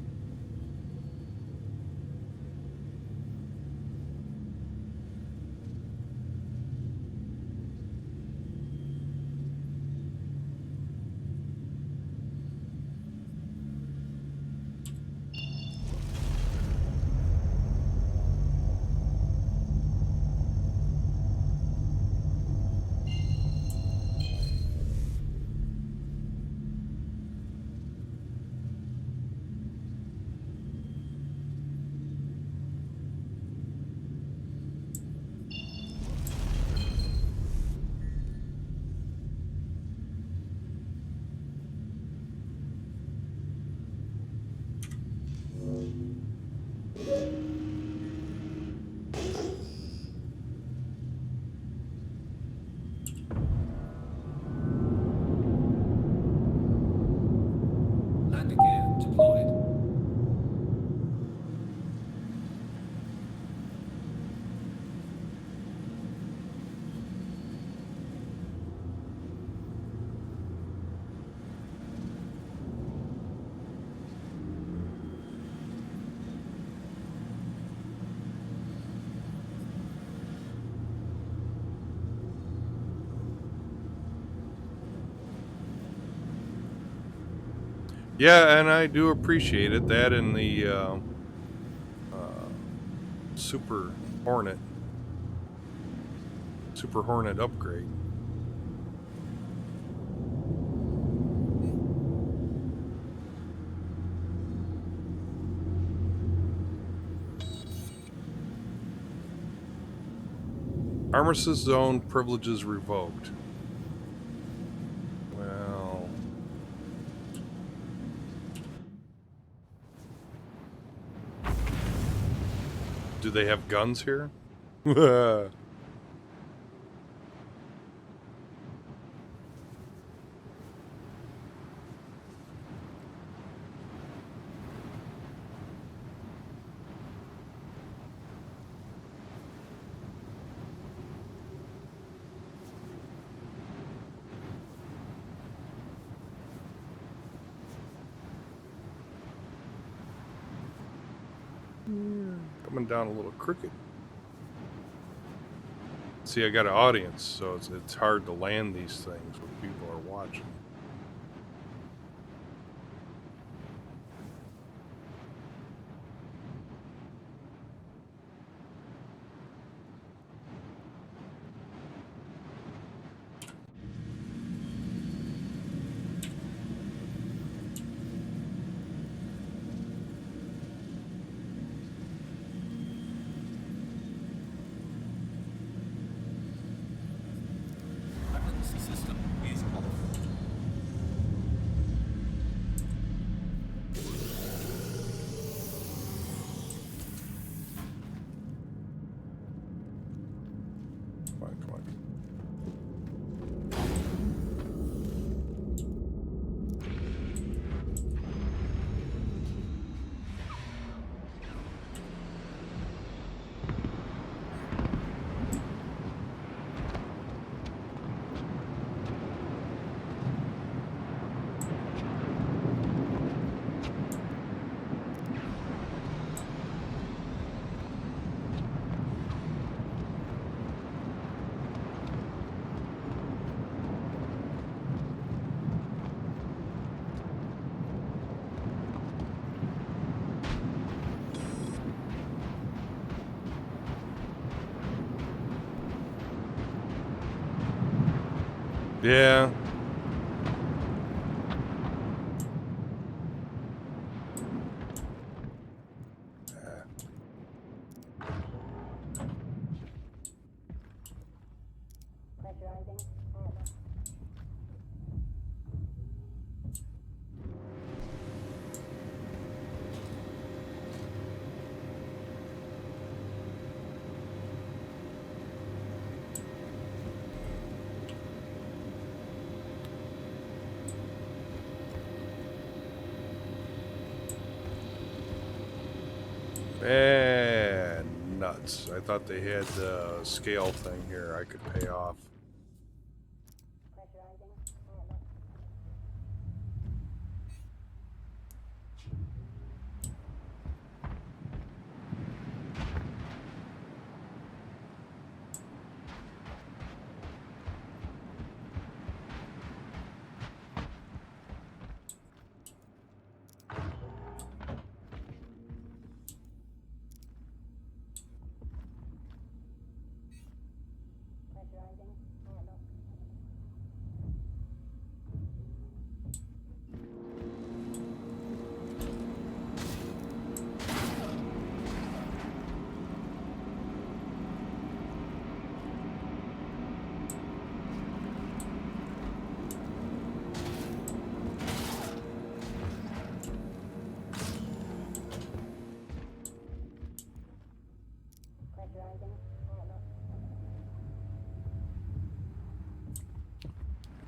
Landing gear deployed. Yeah, and I do appreciate it. That and the Super Hornet upgrade. Armistice zone privileges revoked. Well, do they have guns here? Coming down a little crooked. See, I got an audience, so it's hard to land these things when people are watching. Emergency system is off. Come on, come on. Yeah. And nuts. I thought they had the scale thing here I could pay off.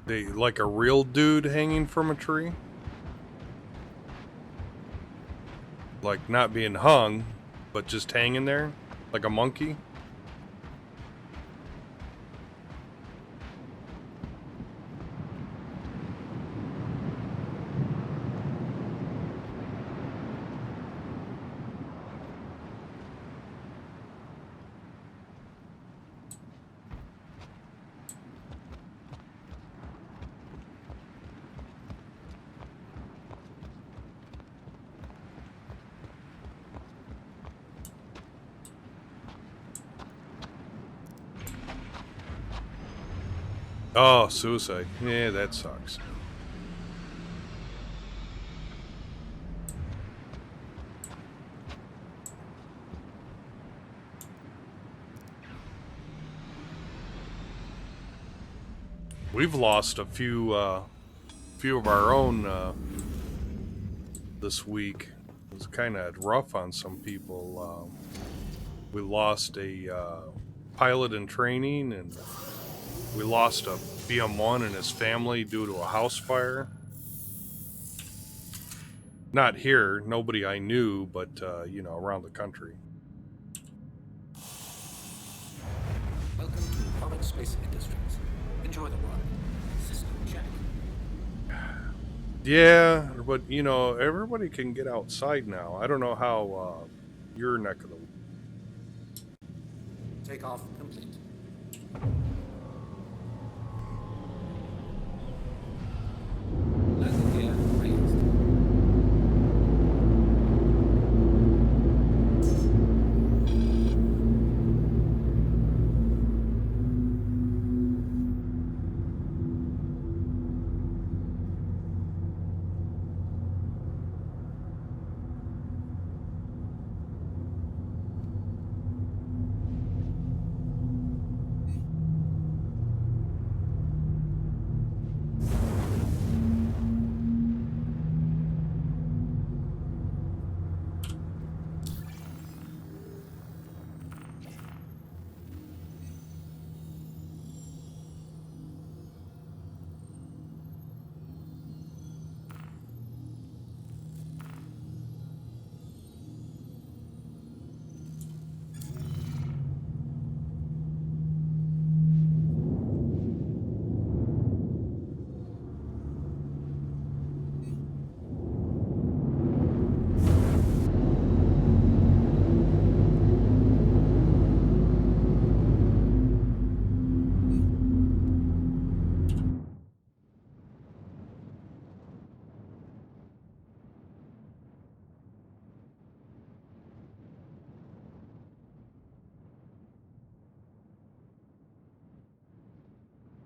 They like a real dude hanging from a tree? Like not being hung, but just hanging there? Like a monkey? Oh, suicide. Yeah, that sucks. We've lost a few of our own this week. It was kind of rough on some people. We lost a pilot in training, and we lost a BM1 and his family due to a house fire. Not here, nobody I knew, but, you know, around the country. Welcome to Public Space Industries. Enjoy the ride. System check. Yeah, but, you know, everybody can get outside now. I don't know how your neck of the... Takeoff complete. Landing gear raised.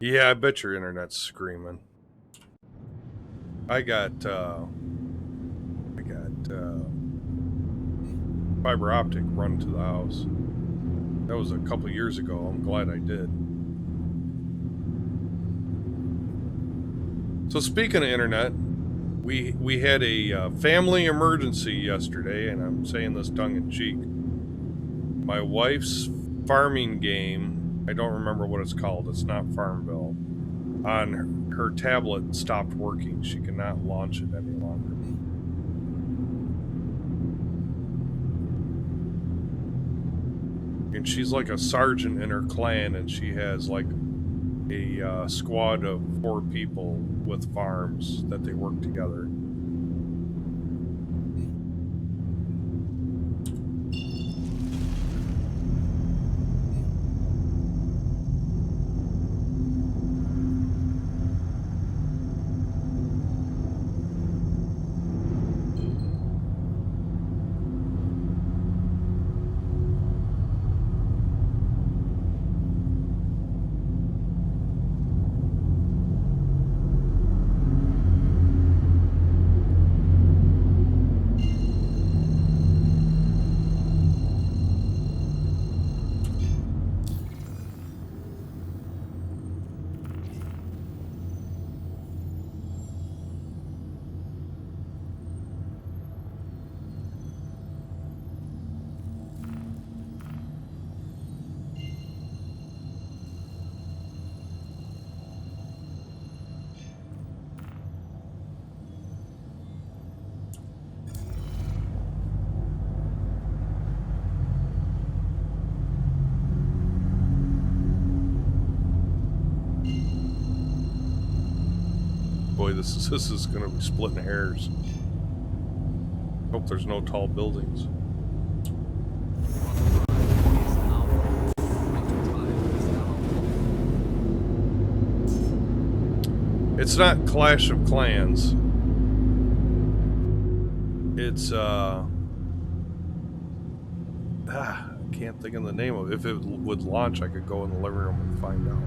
Yeah, I bet your internet's screaming. I got fiber optic run to the house. That was a couple years ago. I'm glad I did. So speaking of internet, we had a family emergency yesterday, and I'm saying this tongue in cheek. My wife's farming game, I don't remember what it's called. It's not Farmville. On her tablet stopped working. She cannot launch it any longer. And she's like a sergeant in her clan, and she has like a squad of 4 people with farms that they work together. Boy, this is going to be splitting hairs. Hope there's no tall buildings. It's not Clash of Clans. It's I can't think of the name of it. If it would launch, I could go in the living room and find out.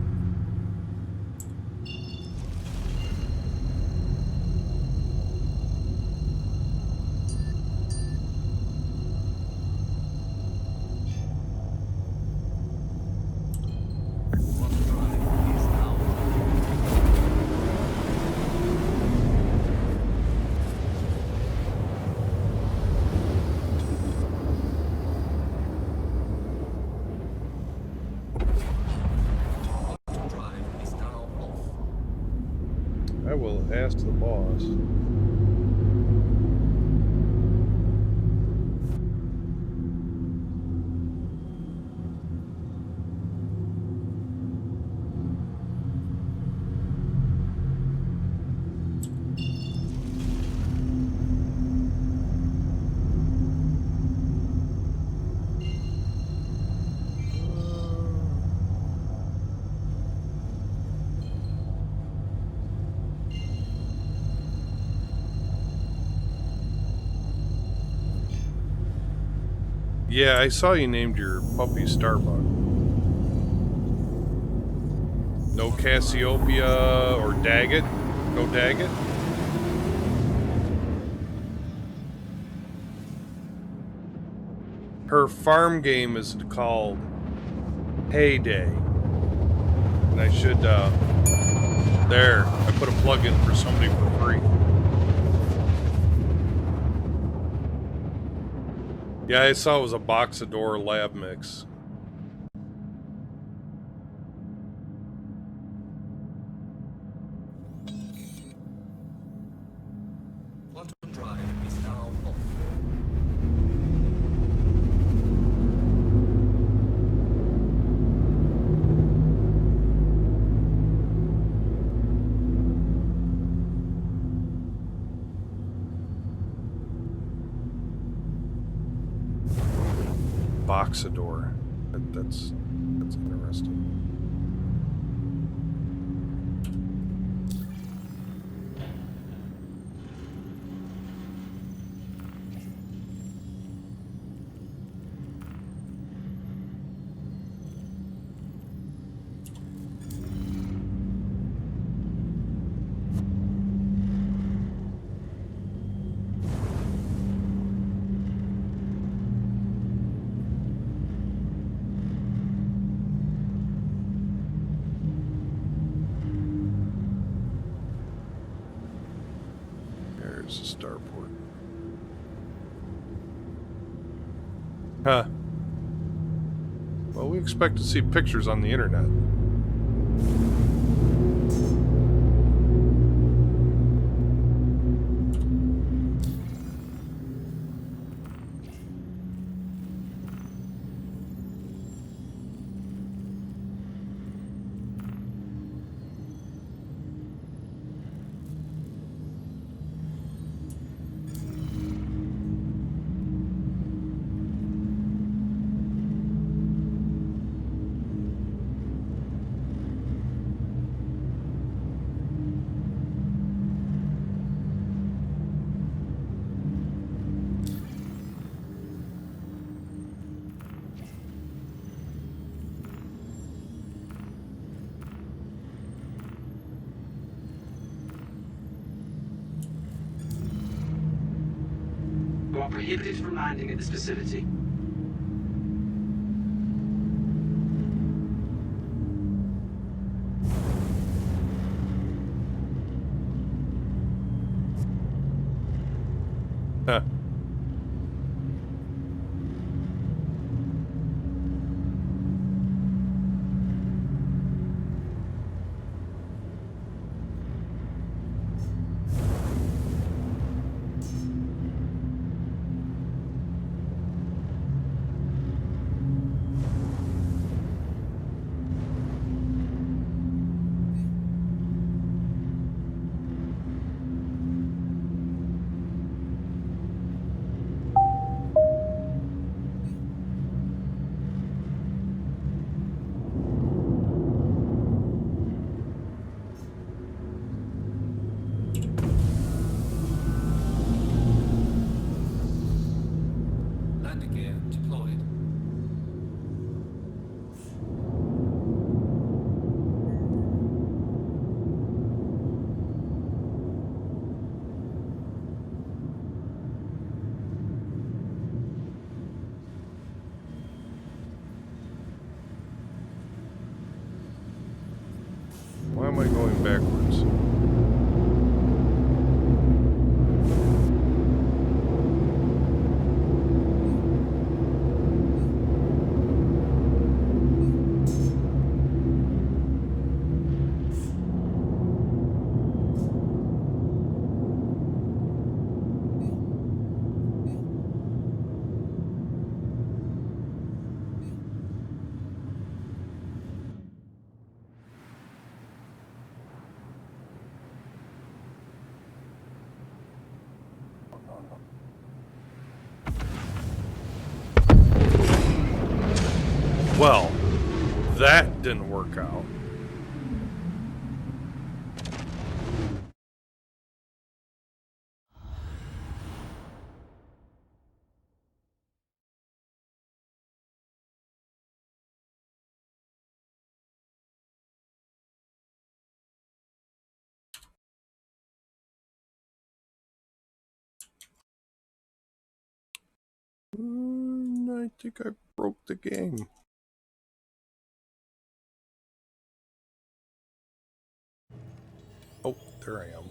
I will ask the boss. Yeah, I saw you named your puppy Starbuck. No Cassiopeia or Daggett? No Daggett? Her farm game is called Heyday. And I should, there, I put a plug in for somebody for free. Yeah, I saw it was a Boxador lab mix. Quantum drive is now off. Boxador. That's interesting. Huh. Well, we expect to see pictures on the internet. You are prohibited from landing at this facility. Huh. Landing gear deployed. Why am I going backwards? Well, that didn't work out. I think I broke the game. Oh, there I am.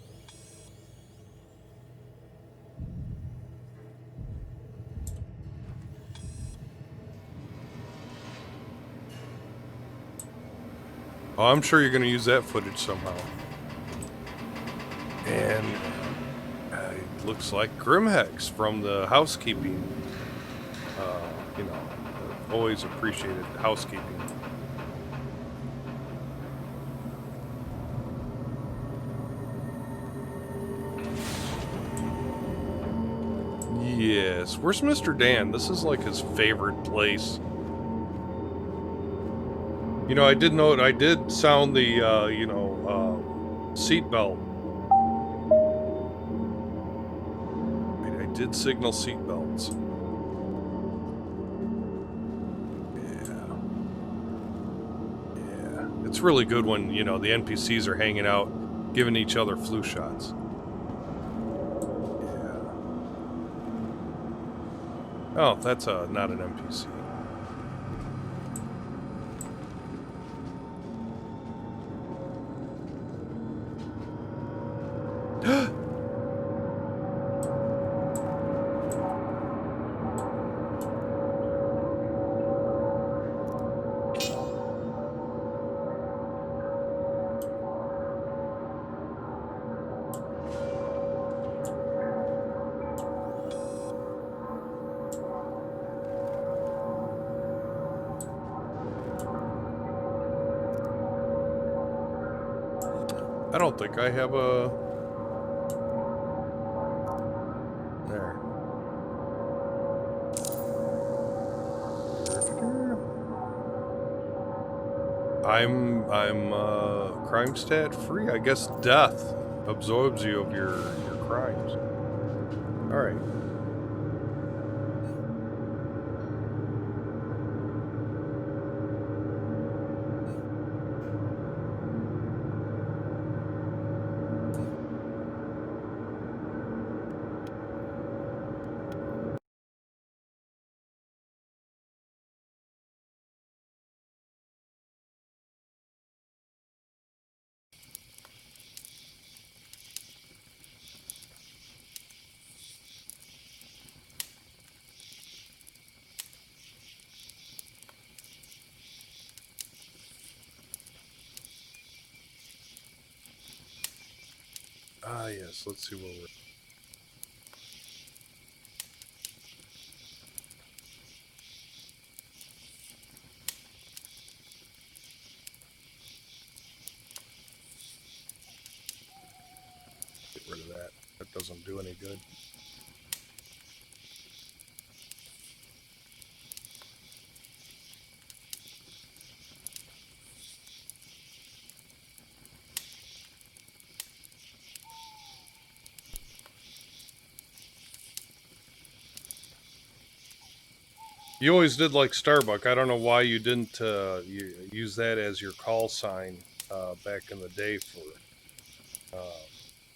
Oh, I'm sure you're going to use that footage somehow. And it looks like Grimhex from the housekeeping. You know, always appreciated housekeeping. Yes, where's Mr. Dan? This is like his favorite place. You know, I did note, I did sound the, seatbelt. I did signal seatbelts. Yeah. It's really good when, you know, the NPCs are hanging out, giving each other flu shots. Oh, that's not an NPC. I don't think I have a... There. I'm crime stat free. I guess death absorbs you of your crimes. All right. Ah, yes. Let's see where we're... Get rid of that. That doesn't do any good. You always did like Starbuck. I don't know why you didn't use that as your call sign back in the day for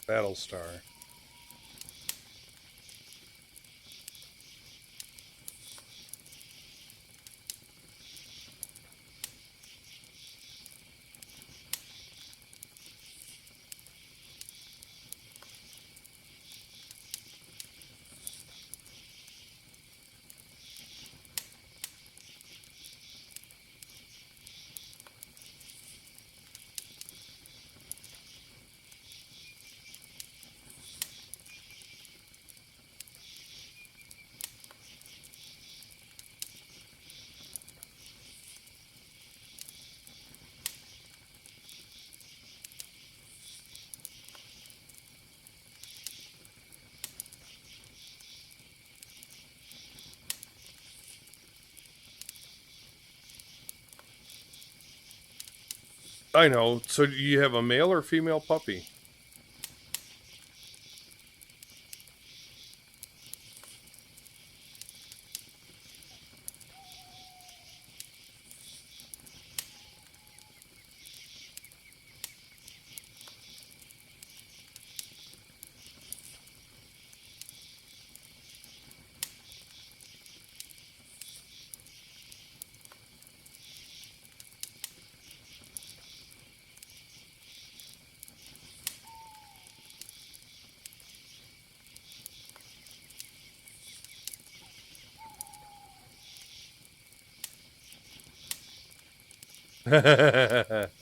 Battlestar. I know. So do you have a male or female puppy?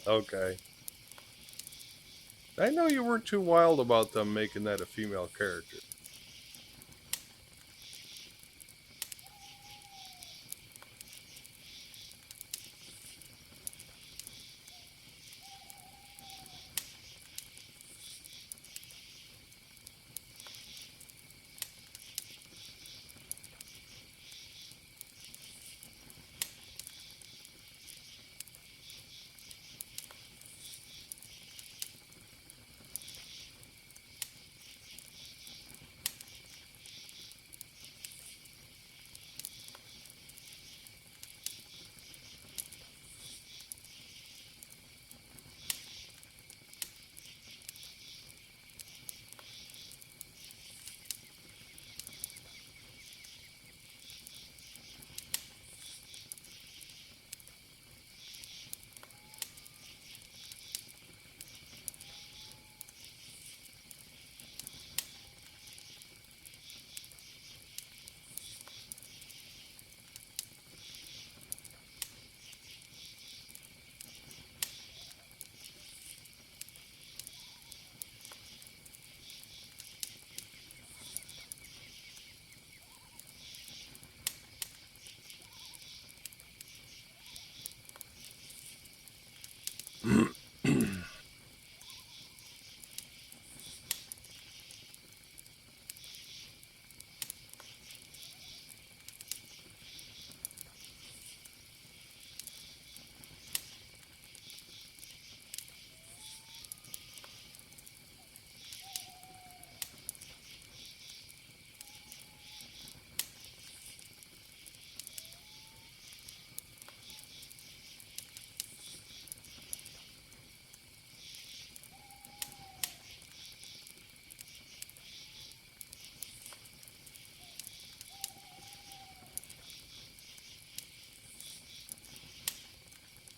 Okay. I know you weren't too wild about them making that a female character.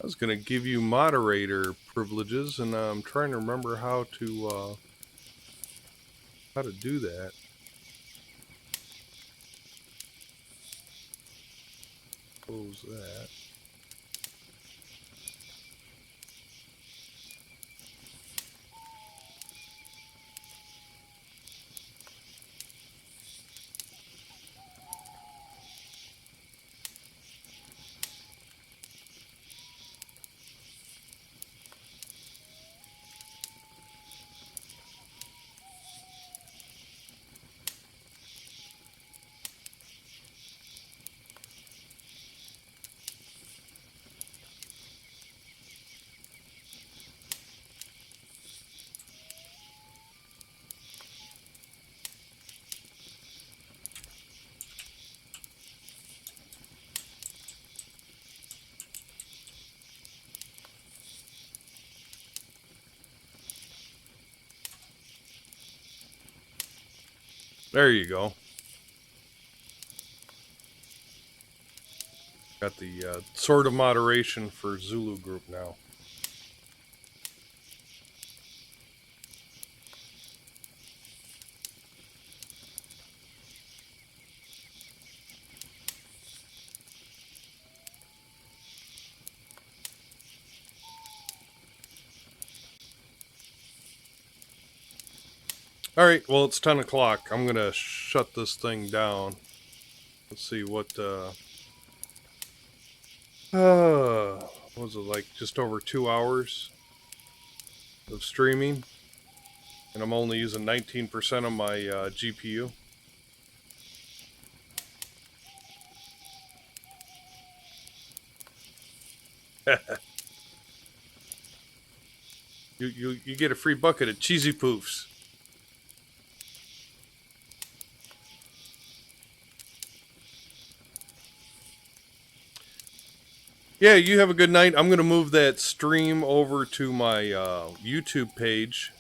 I was going to give you moderator privileges, and I'm trying to remember how to do that. Close that. There you go. Got the sort of moderation for Zulu group now. Alright, well, it's 10 o'clock. I'm going to shut this thing down. Let's see what was it, like just over 2 hours of streaming? And I'm only using 19% of my GPU. You get a free bucket of cheesy poofs. Yeah, you have a good night. I'm going to move that stream over to my YouTube page.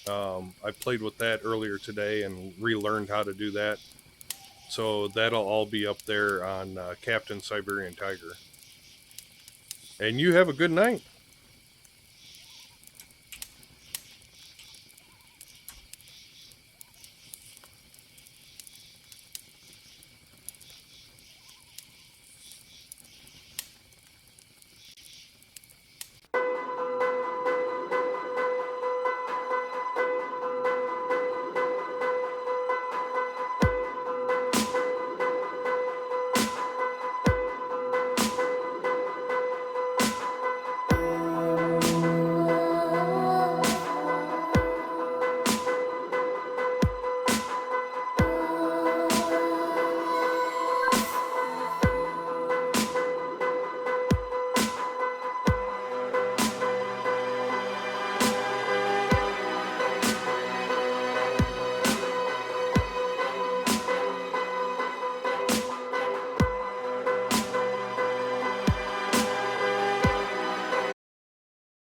I played with that earlier today and relearned how to do that. So that'll all be up there on Captain Siberian Tiger. And you have a good night.